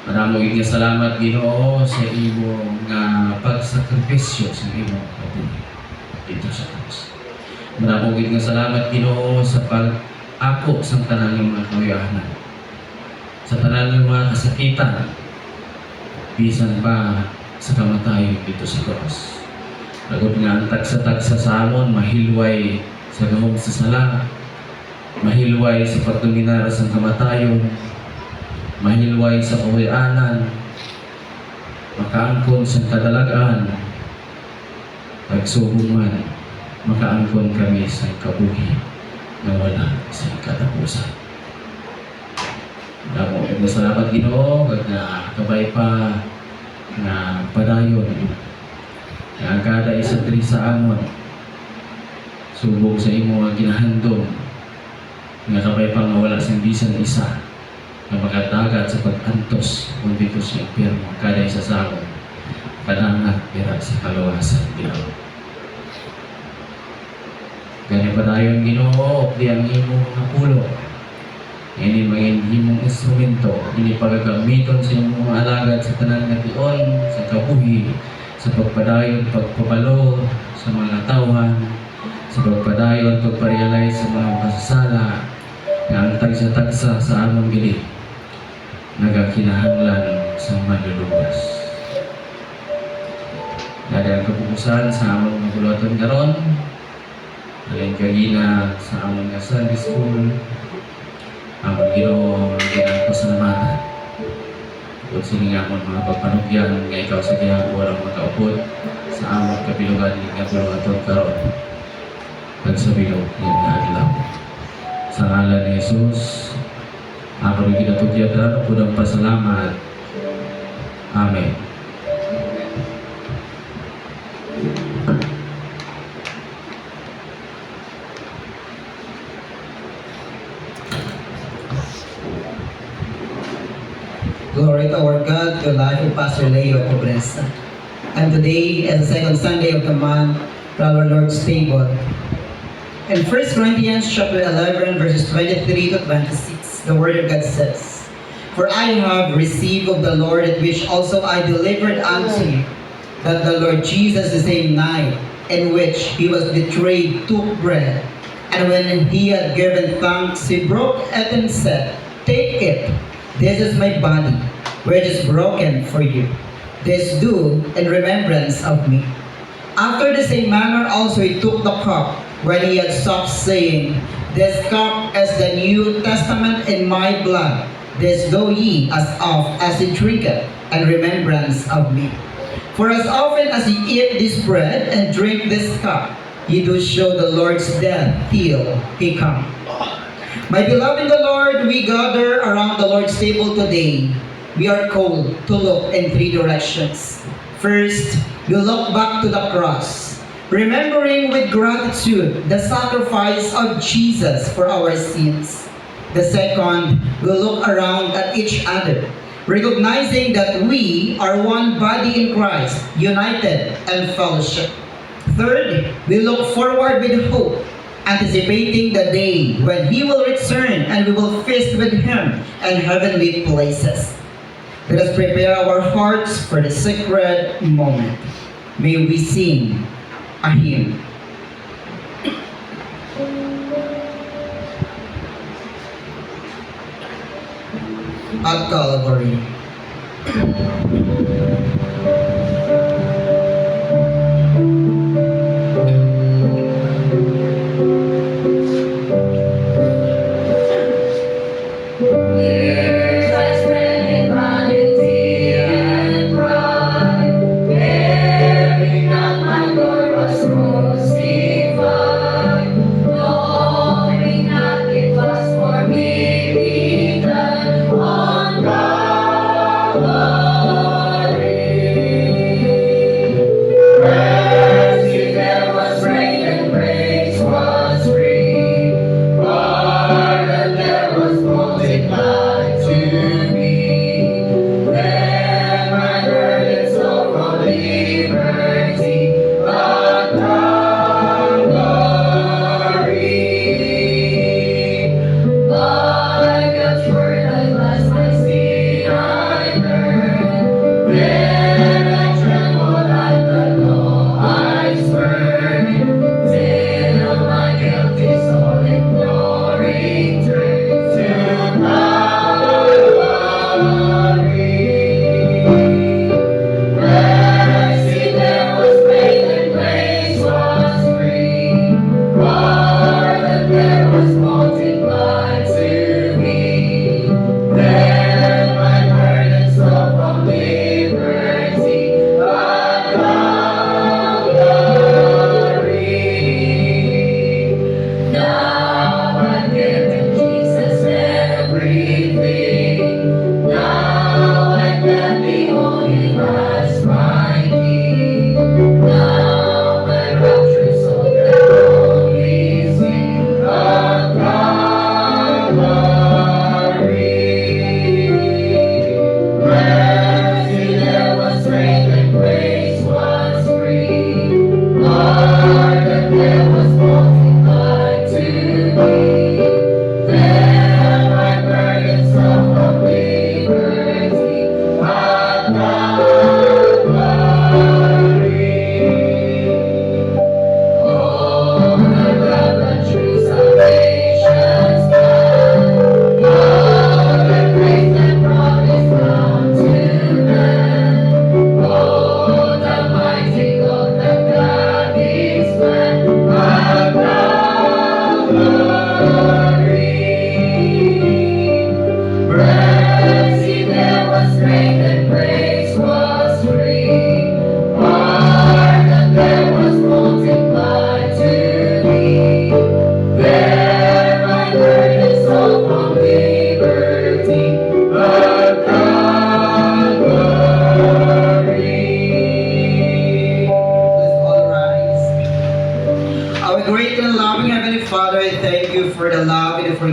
Maramong salamat Ginoo sa imo nga pagsakripisyo sa imo kabuhi dito sa krus. Maramong salamat Ginoo sa pag-ako sa tanan ng mga kawiahanan, sa tanan ng mga kasakitan, bisan pa sa kamatayon dito sa krus. Lagod nga ang tagsa-tagsa sa amon, mahilway sa gahom sa sala, mahilway sa pagdominar sa kamatayon, mahilway sa kawianan, makaangkon sa kadalagaan, pagsubong man, makaangkon kami sa kabuhi na wala sa katapusan. Damo ug salamat Ginoo kag na kabay pa na padayon nga kada isa diri sa amon subok sa imo nga ginahandom nga kabay pa nga wala sing bisan isa nga makadagat sa pag-antos kung dito sa impyerno kada isa sa amon kadangat pira sa kaluwasan Ginoo. Gani padayon Ginoo di ang imo nga pulo. Ini maging himong instrumento, ini pagagamiton sa imong mga alagad sa tanan nga tion, sa kabuhi, sa pagpadayon, pagpabalo sa mga tawhan, sa pagpadayon, pagparealize sa mga kasasala, nga ang tagsa-tagsa sa among gili, nagakinahanglan sa manluluwas. Dahil ang kapupusan sa among magulutan karon, alin kagina sa among nga Sunday School, ang Ginoo ginagpasalamatan. Kung siningamon mga pagpanugyan nga ikaw sa ginagawa ng makaupod sa among kabilugan nga bulungaton karon pagsabilog ng adlaw. Sa ngalan ni Jesus, ako rin ginatugyan po ng pasalamat. Amen. Glory to our God, the life of Pastor Leo Pobreza. And today, as the second Sunday of the month, for our Lord's table. In 1 Corinthians chapter 11, verses 23 to 26, the Word of God says, For I have received of the Lord that which also I delivered unto you, that the Lord Jesus the same night in which he was betrayed took bread, and when he had given thanks, he broke it and said, Take it, this is my body, which is broken for you. This do in remembrance of me. After the same manner also he took the cup, when he had supped, saying, This cup is the New Testament in my blood. This do ye as oft as ye drink it, in remembrance of me. For as often as ye eat this bread and drink this cup, ye do show the Lord's death till he come. My beloved in the Lord, we gather around the Lord's table today. We are called to look in three directions. First, we look back to the cross, remembering with gratitude the sacrifice of Jesus for our sins. The second, we look around at each other, recognizing that we are one body in Christ, united and fellowship. Third, we look forward with hope, anticipating the day when He will return and we will feast with Him in heavenly places. Let us prepare our hearts for the sacred moment. May we sing a hymn. At Calvary.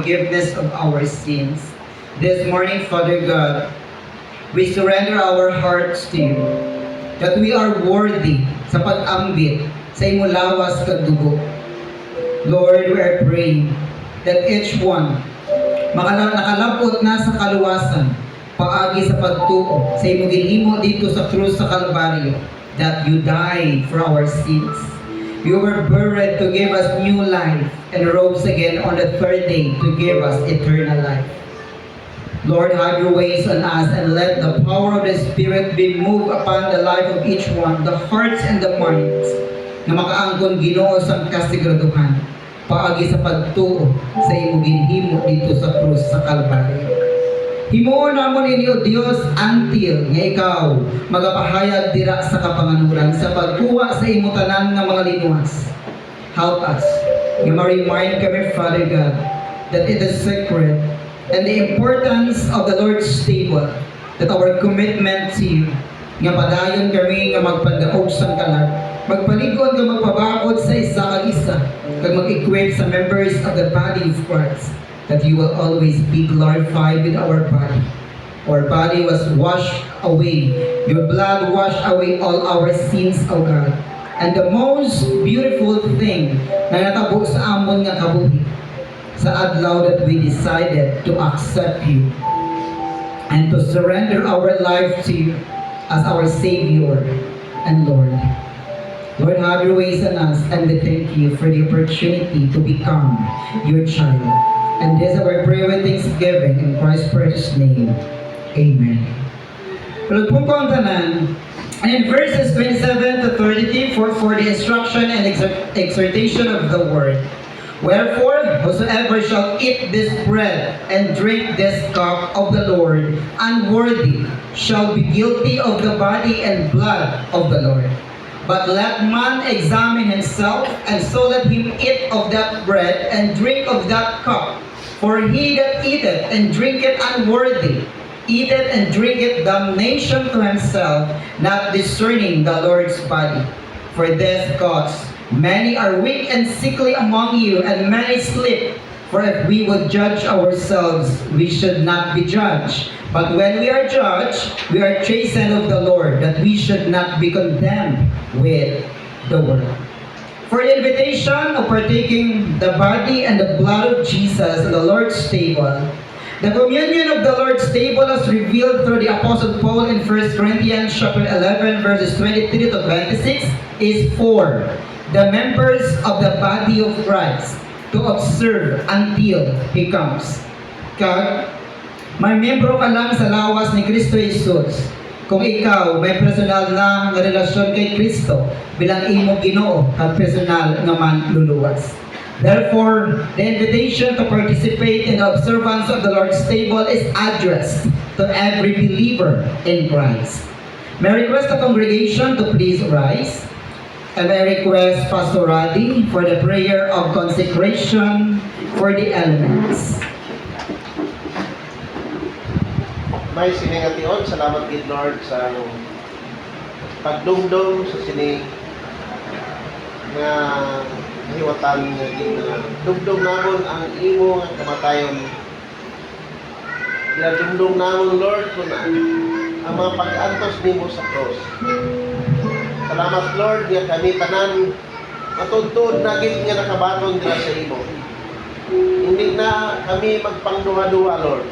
forgiveness of our sins. This morning, Father God, we surrender our hearts to you, that we are worthy sa pag-ambit sa imong lawas kag dugo. Lord, we are praying that each one nakalabot na sa kaluwasan paagi sa pagtuo sa imong ginhimo dito sa krus sa Kalbaryo, that you died for our sins. You were buried to give us new life and rose again on the third day to give us eternal life. Lord, have your ways on us and let the power of the Spirit be moved upon the life of each one, the hearts and the minds, na makaangkon Ginoo sa kasiguraduhan paagi sa pagtuo sa imong ginhimo dito sa krus sa Kalbaryo. Himuon namon ini o Dios until nga ikaw magapahayag dira sa kapanganuran sa pagkuha sa imo tanan nga mga linuwas. Help us nga ma-remind kami, Father God, that it is sacred and the importance of the Lord's table, that our commitment to you, nga padayon kami nga magpadaog sa kalag, magpaligod nga magpabakod sa isa kag isa, kag mag-equip sa members of the body of Christ, that you will always be glorified with our body. Our body was washed away. Your blood washed away all our sins, O God. And the most beautiful thing na natabo sa amon nga kabuhi, sa adlaw that we decided to accept you and to surrender our life to you as our Savior and Lord. Lord, have your ways on us, and we thank you for the opportunity to become your child. And this is our prayer with thanksgiving in Christ's precious name. Amen. Palagpong ko ang tanan. And in verses 27 to 33, for the instruction and exhortation of the word. Wherefore, whosoever shall eat this bread and drink this cup of the Lord unworthy shall be guilty of the body and blood of the Lord. But let man examine himself, and so let him eat of that bread and drink of that cup. For he that eateth and drinketh unworthy, eateth and drinketh damnation to himself, not discerning the Lord's body. For this cause many are weak and sickly among you, and many sleep. For if we would judge ourselves, we should not be judged. But when we are judged, we are chastened of the Lord, that we should not be condemned with the world. For the invitation of partaking the body and the blood of Jesus in the Lord's table, the communion of the Lord's table as revealed through the Apostle Paul in 1 Corinthians chapter 11 verses 23 to 26 is for the members of the body of Christ to observe until He comes. Kag, may membro ka lang sa lawas ni Kristo Jesus. Kung ikaw may personal na relasyon kay Kristo bilang imong Ginoo at personal nga man luluwas. Therefore, the invitation to participate in the observance of the Lord's table is addressed to every believer in Christ. May I request the congregation to please rise, and I request Pastor Radi for the prayer of consecration for the elements. May siningation, salamat kid Lord sa pagdumdum sa sining nga hiwatan nga dumdum namon ang imo nga kamatayon. Dumdum namon Lord kung ang mga pag-antos nimo sa cross. Salamat Lord nga kami tanan matuntun na gid nga nakabaton dira sa imo. Hindi na kami magpangduha-duha Lord.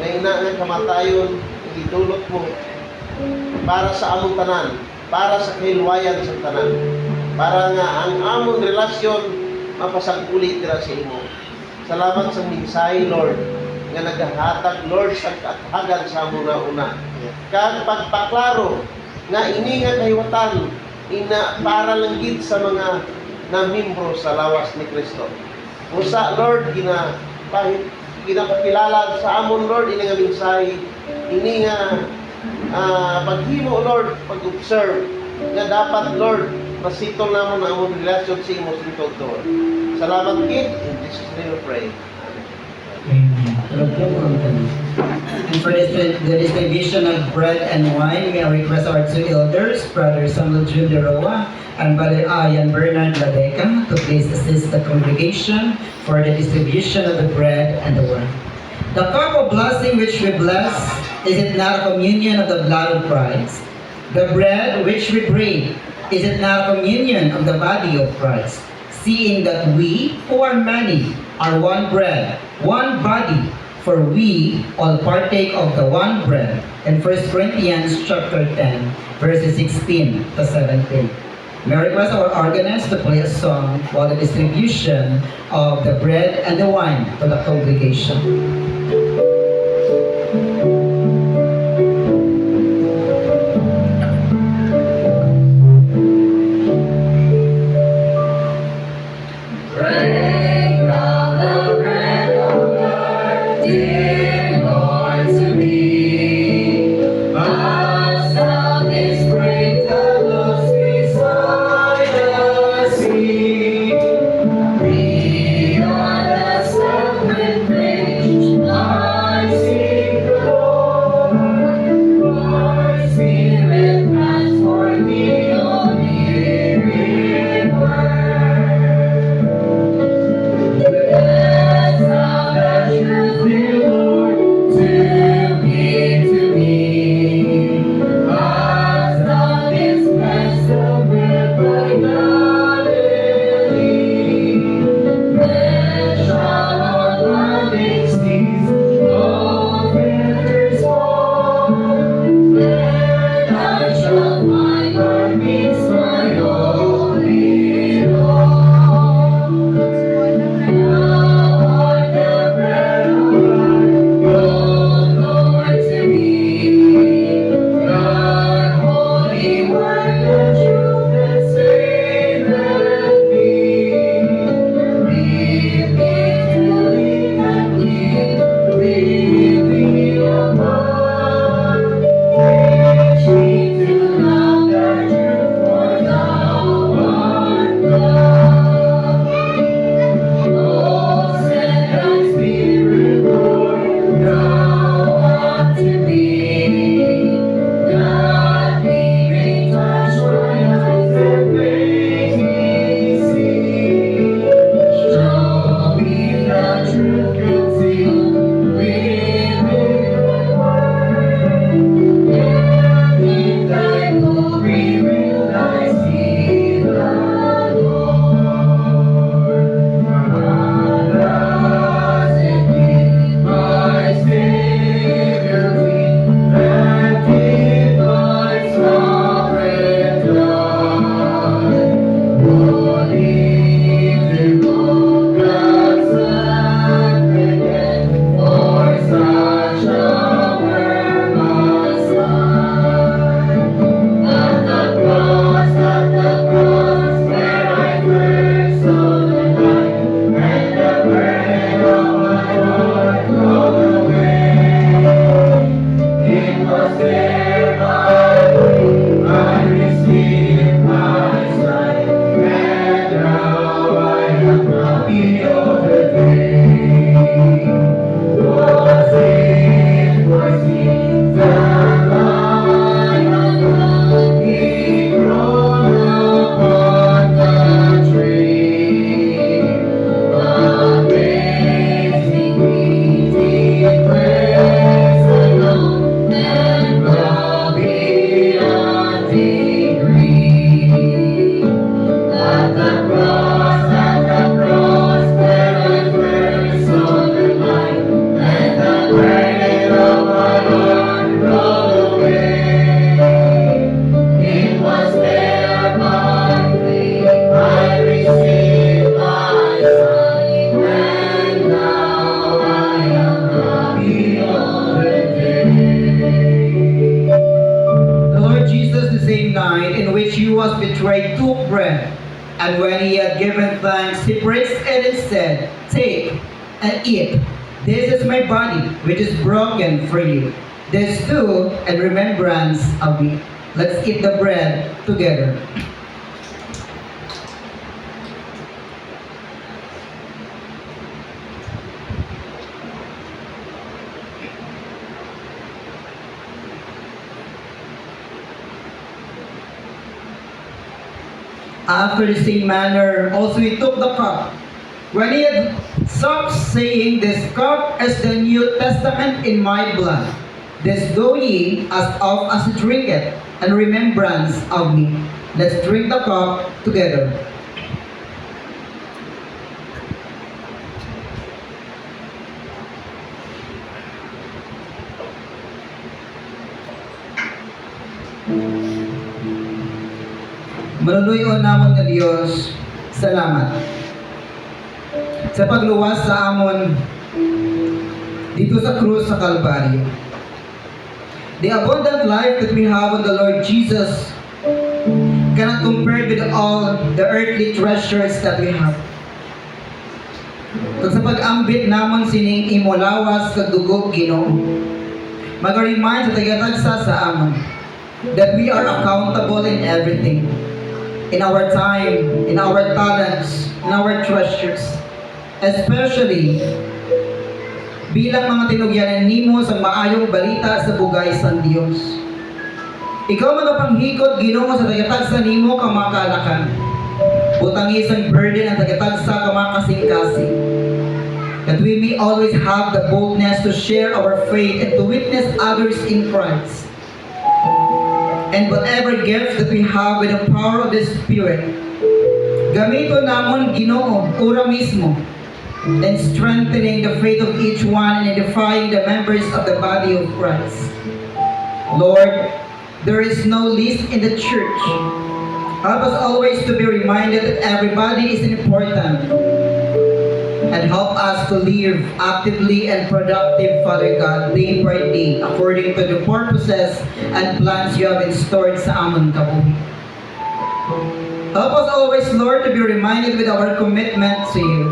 Ngayon na nga kamatayon, idulot mo para sa among tanan, para sa kahilwayan sa tanan, para nga ang among relasyon mapasagpulit dira sa imo. Salamat sa minsay, Lord, nga naghahatag, Lord, sa kathagan sa among una. Kag pagpaklaro nga ini nga kahiwatan, ina para lang gid sa mga namimbro sa lawas ni Kristo. Usa, Lord, ginapakilala sa amon Lord ini nga minsay, ini nga paghimo Lord, pag-observe nga dapat Lord masitol namon ang among relasyon sa imo sintod Lord. Salamat kid, in Jesus name we pray. Amen. And for the distribution of bread and wine, we request our two elders, Brother Samuel Juderoa and Brother Ian Bernard Ladeca to please assist the congregation for the distribution of the bread and the wine. The cup of blessing which we bless, is it not a communion of the blood of Christ? The bread which we break, is it not a communion of the body of Christ? Seeing that we, who are many, are one bread, one body, for we all partake of the one bread. In 1 Corinthians chapter 10, verses 16 to 17. May I request our organist to play a song while the distribution of the bread and the wine to the congregation. Break now the bread of life, dear Lord, to me. As thou didst break the loaves beside the sea, we on the sacred bridge, I seek the Lord. Lord, Spirit, pass for me, O weary word. Bless thou the truth, dear Lord, to me. As thou didst bless the bread by Galilee, then shall our loving steeds all fetters fall. Then I shall find our peace, my only Lord. Oh, send thy Spirit, Lord, now unto me. God be may touch my eyes and make me see. Show me the truth concealed within thy word. And in thy glory will I see the Lord. The Lord Jesus, the same night in which he was betrayed, took bread, and when he had given thanks, he breaks it and said, "Take and eat. This is my body, which is broken for you. This do in remembrance of me." Let's eat the bread together. After the same manner, also he took the cup. When he had supped, saying, This cup is the New Testament in my blood. This do ye as oft as you drink it, in remembrance of me. Let's drink the cup together. Manunuyon namon nga Dios, salamat sa pagluwas sa amon dito sa krus sa Kalbaryo. The abundant life that we have on the Lord Jesus cannot compare with all the earthly treasures that we have. Kung sa pag-ambit namon sining imolawas kag dugo Ginoo, mag-remind sa tagatagsa sa amon that we are accountable in everything. In our time, in our talents, in our treasures, especially bilang mga tinugyanan nimo sa maayong balita sa bugay sa Dios. Ikaw magapanghikot Ginoo sa tagatagsa nimo kamakalakan. Butangi isang burden ang tagatagsa kamakasing-kasing. That we may always have the boldness to share our faith and to witness others in Christ. And whatever gifts that we have with the power of the Spirit, gamito namon Ginoo, ura mismo, and strengthening the faith of each one and edifying the members of the body of Christ. Lord, there is no least in the church. Help us always to be reminded that everybody is important. And help us to live actively and productive, Father God, day by day, according to the purposes and plans you have in store sa amon kabuhi. Help us always, Lord, to be reminded with our commitment to you.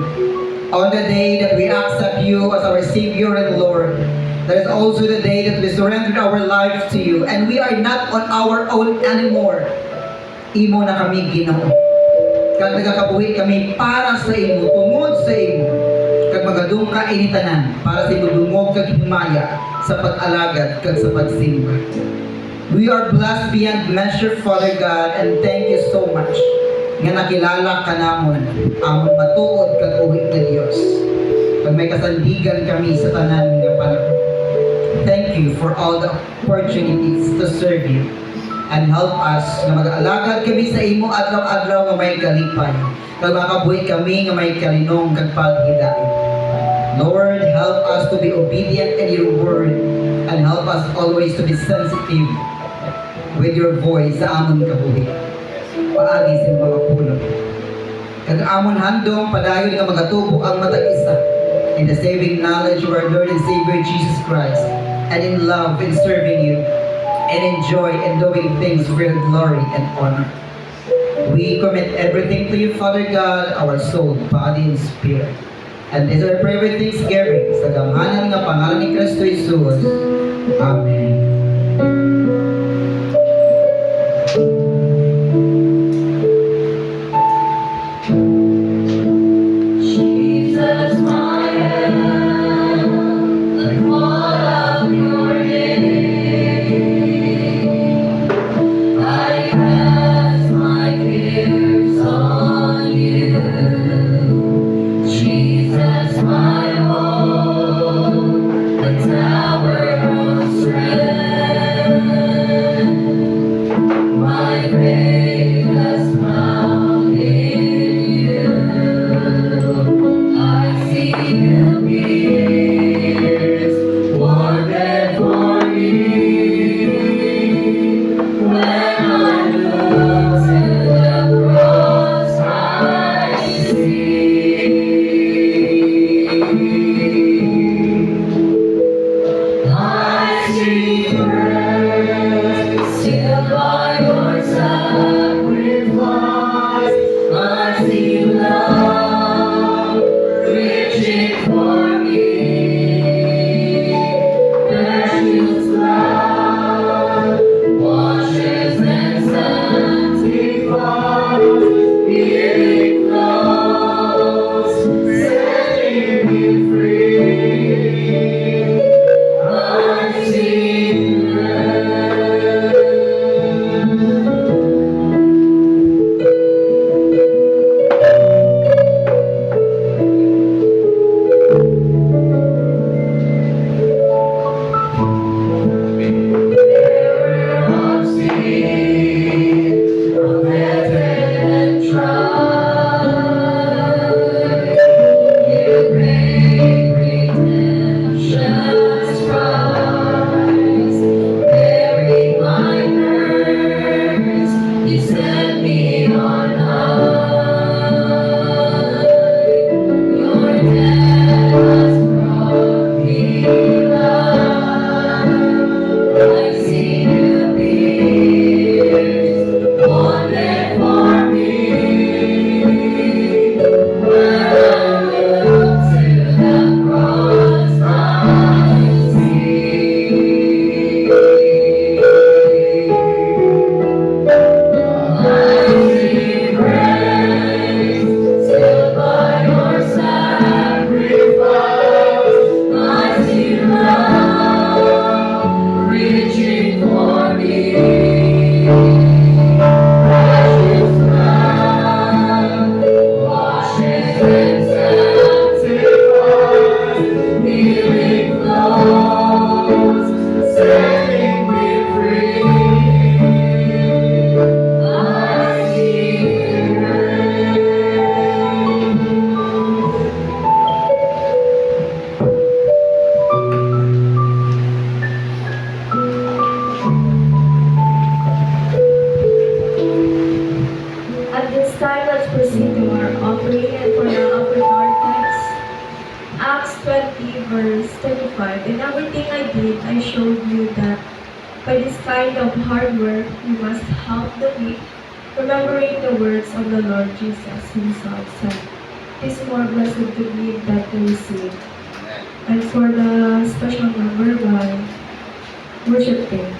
On the day that we accept you as our Savior and Lord, that is also the day that we surrender our lives to you, and we are not on our own anymore. Imo na kami Ginoo. Kag nagakabuhi kami para sa imo, tungod sa imo. Kag magadung ka initanan para sa imo dungog kag himaya sa pag-alagad kag sa pagsimba. We are blessed beyond measure, Father God, and thank you so much nga nakilala ka namon amon matuod kag uwit nga Dios. Kag may kasandigan kami sa tanan nga panahon. Thank you for all the opportunities to serve you. And help us na mag-alagad kami sa imo adlaw-adlaw nga may kalipay. Kag makabuhi kami nga may kalinong kag paghilain. Lord, help us to be obedient in your word and help us always to be sensitive with your voice sa amon kabuhi. Paagi sa mga puno. Kag amon handong padayon nga magatubo ang matag isa in the saving knowledge of our Lord and Savior Jesus Christ, and in love in serving you, and enjoy in doing things for your glory and honor. We commit everything to you, Father God, our soul, body, and spirit. And this I pray with thanksgiving sa gamhanan nga pangalan ni Kristo Jesus. Amen. Jesus, my help, the call of your name. I cast my cares on you. Jesus, my hope, the tower of strength. 3 verse 35, in everything I did, I showed you that by this kind of hard work, you must help the weak, remembering the words of the Lord Jesus himself said, it is more blessed to give than to receive. And for the special number by worship team.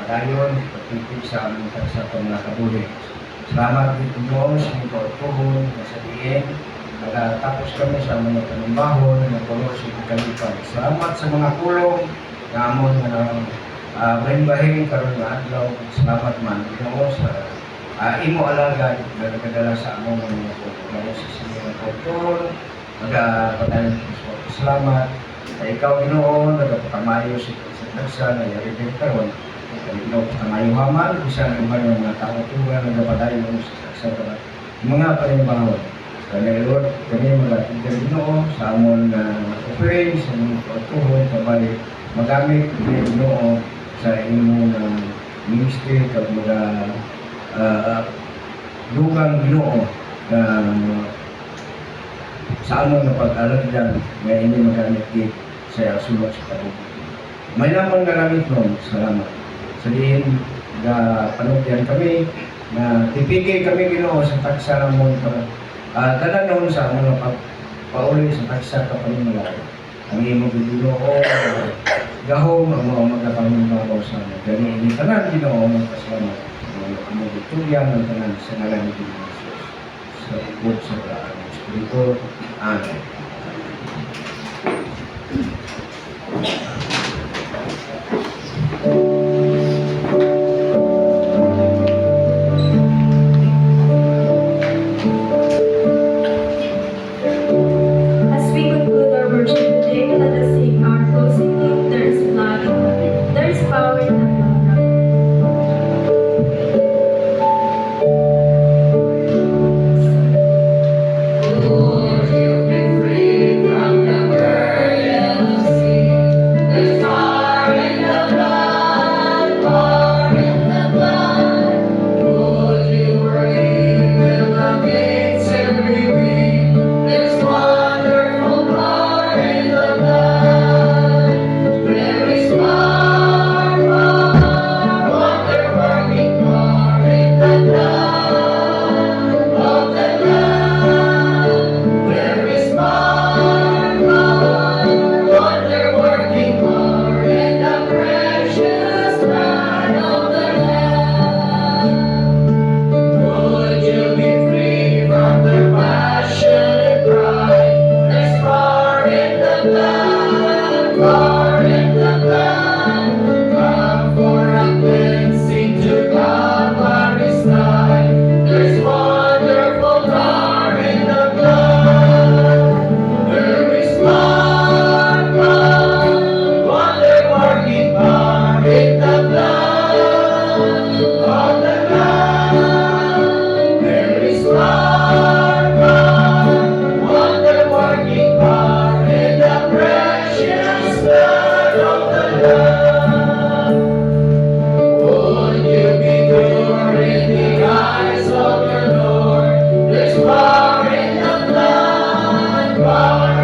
Padayon, pagtitip sa aming sa pangakabuli. Salamat dito mo sa inyong pagtuhon, nasabihin, tapos kami sa mga panumbahon, nagpulo sa ikalipan. Salamat sa mga kulong na amon na bahin-bahin karon na adlaw. Salamat man dito sa imo alagad na nagdala sa among mga pagtuhon sa inyong pagtuhon. Padayon, salamat. Ikaw Ginoo nagapakamayo sa tagsa na yari din karon. Ikaw kamayo haman bisa ng mga tao tuwa na napadayon mo sa tagsa mga panimbangon. Kaya Lord, kami magatigil Ginoo sa amon offering sa mga pagtuhon kabay magamit ni Ginoo sa imong ministry kag mga lugang Ginoo sa amon na pag-alagdan nga hindi magamit sa sulod sa kabubuhay. May lamang nagamit nun, salamat. Sabihin na panugyan kami na tipigay kami Ginoo sa taksa ng mundo. Dala noon sa amon na pagpauli sa taksa ka panimulay. Ang imo Ginoo gahom ang mga magkapanimbabaw sa amin. Gani ini tanan Ginoo magpasalamat. Ang mga bitulyan ng tanan sa ngalan ni Jesus. Sa ikot sa daan. Espiritu. Amen.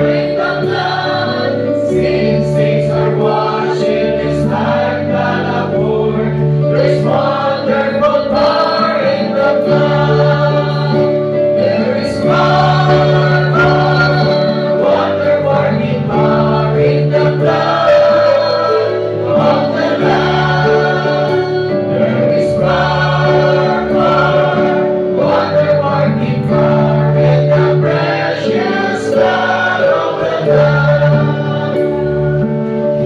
in the blood. Sin stains are washed in His life that abhorred. There's wonderful power in the blood. There is power, wonder-working power in the blood of the Lamb. There is power, wonder-working power in the precious blood of the Lamb.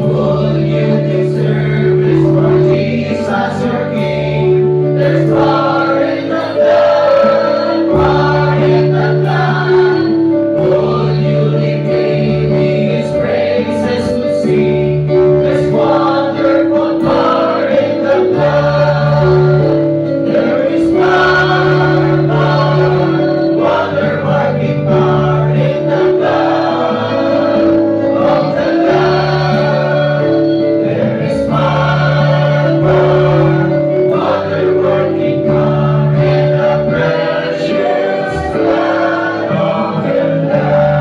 Would you give service for Jesus your King? There's power in the blood, power in the blood. Would you declaim His praises to sing? There's wonderful power in the blood. There is power, wonder-working power in the blood of the Lamb. There is power, wonder-working power in the precious blood of the Lamb.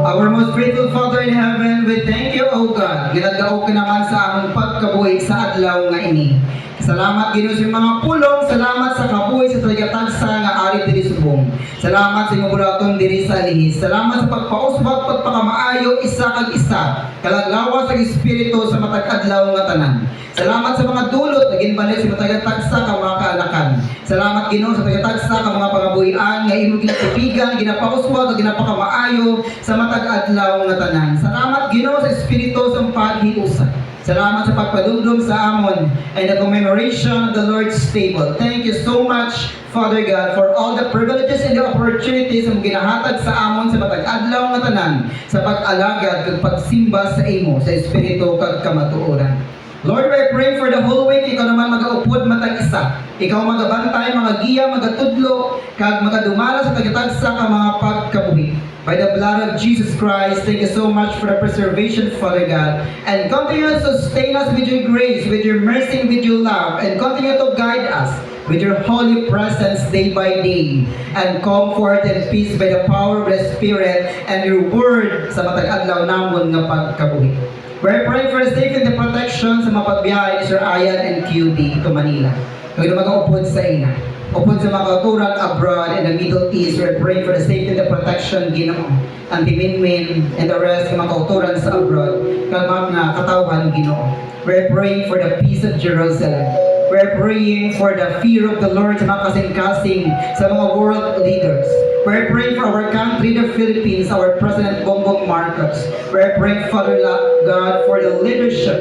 Our most grateful Father in heaven, we thank you, O God. Ginagao ka naman sa among pagkabuhi sa adlaw nga ini. Salamat Ginoo sa mga pulong, salamat sa kabuhi sa tagatagsa nga ari diri subong. Salamat sa imong bulaton diri sa lihis. Salamat sa pagpausbag, pagpakamaayo isa kag isa. Kalaglawas sa espiritu sa matag adlaw nga tanan. Salamat sa mga dulot na ginbalik sa tagatagsa ka mga kaalakan. Salamat Ginoo sa tagatagsa ka mga pangabuhian nga imong ginatubigan, ginapausbag ug ginapakamaayo sa matag adlaw nga tanan. Salamat Ginoo sa espiritu sa paghiusa. Salamat sa pagpadumdum sa amon and the commemoration of the Lord's table. Thank you so much, Father God, for all the privileges and the opportunities ang ginahatag sa amon sa matag adlaw nga tanan sa pag-alagad kag pagsimba sa imo sa espiritu kag kamatuoran. Lord, I pray for the whole week, ikaw naman magaupod matag isa. Ikaw magabantay, mga giya, magatudlo, kag magadumala sa tagatagsa ka mga pagkabuhi. By the blood of Jesus Christ, thank you so much for the preservation, Father God. And continue to sustain us with your grace, with your mercy, with your love. And continue to guide us with your holy presence day by day. And comfort and peace by the power of the Spirit and your word sa matag adlaw namon nga pagkabuhi. We're praying for the safety and the protection sa mga pagbiyahe ni Sir Ayan and QD to Manila. Kaya mag-upod sa ina. Upod sa mga kauturan abroad in the Middle East, we're praying for the safety and the protection, Ginoo. And the Minmin and the rest ng mga kauturan sa abroad, kag mga katawhan, Ginoo. We're praying for the peace of Jerusalem. We're praying for the fear of the Lord sa mga kasing-kasing sa mga world leaders. We're praying for our country, the Philippines, our President Bongbong Marcos. We're praying, Father God, for the leadership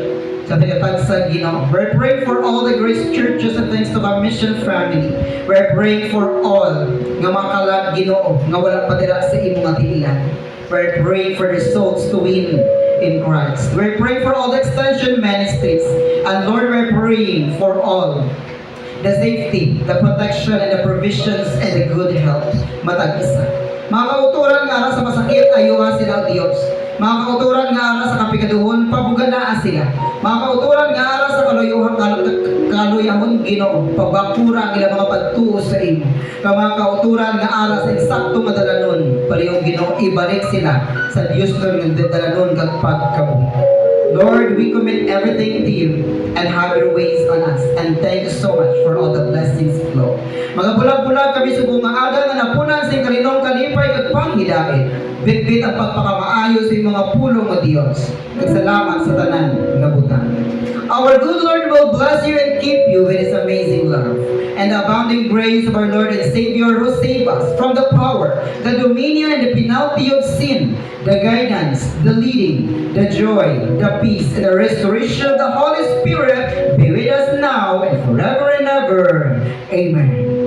sa tagatagsa, Ginoo. We're praying for all the grace churches and thanks to our mission family. We're praying for all nga makalag, Ginoo, nga wala pa dira sa imong nga tiilan. We're praying for the souls to win in Christ. We're praying for all the extension ministries. And Lord, we're praying for all the safety, the protection, and the provisions, and the good health. Matag isa. Mga kauturan nga ara sa masakit, ayuha sila o Diyos. Mga kauturan nga ara sa kapikaduhon, pabuganaan sila. Mga kauturan nga ara sa kaluyahon, Ginoo, pagbakura ang ilang mga pagtuo sa imo. Mga kauturan nga ara sa eksaktong madalanon, palihog Ginoo, ibalik sila sa Diyos ng dalanon kag pagkabuhi. Lord, we commit everything to you and have your ways on us. And thank you so much for all the blessings flow. Mga bulag-bulag kami sa bunga aga nga napunan sa kalinong kalipay kag panghidait. Bitbit ang pagpakamaayo sa mga pulong o Diyos. Nagsalamat sa tanan nga butang. Our good Lord will bless you and keep you with His amazing love. And the abounding grace of our Lord and Savior who save us from the power, the dominion, and the penalty of sin, the guidance, the leading, the joy, the peace, and the restoration of the Holy Spirit be with us now and forever and ever. Amen.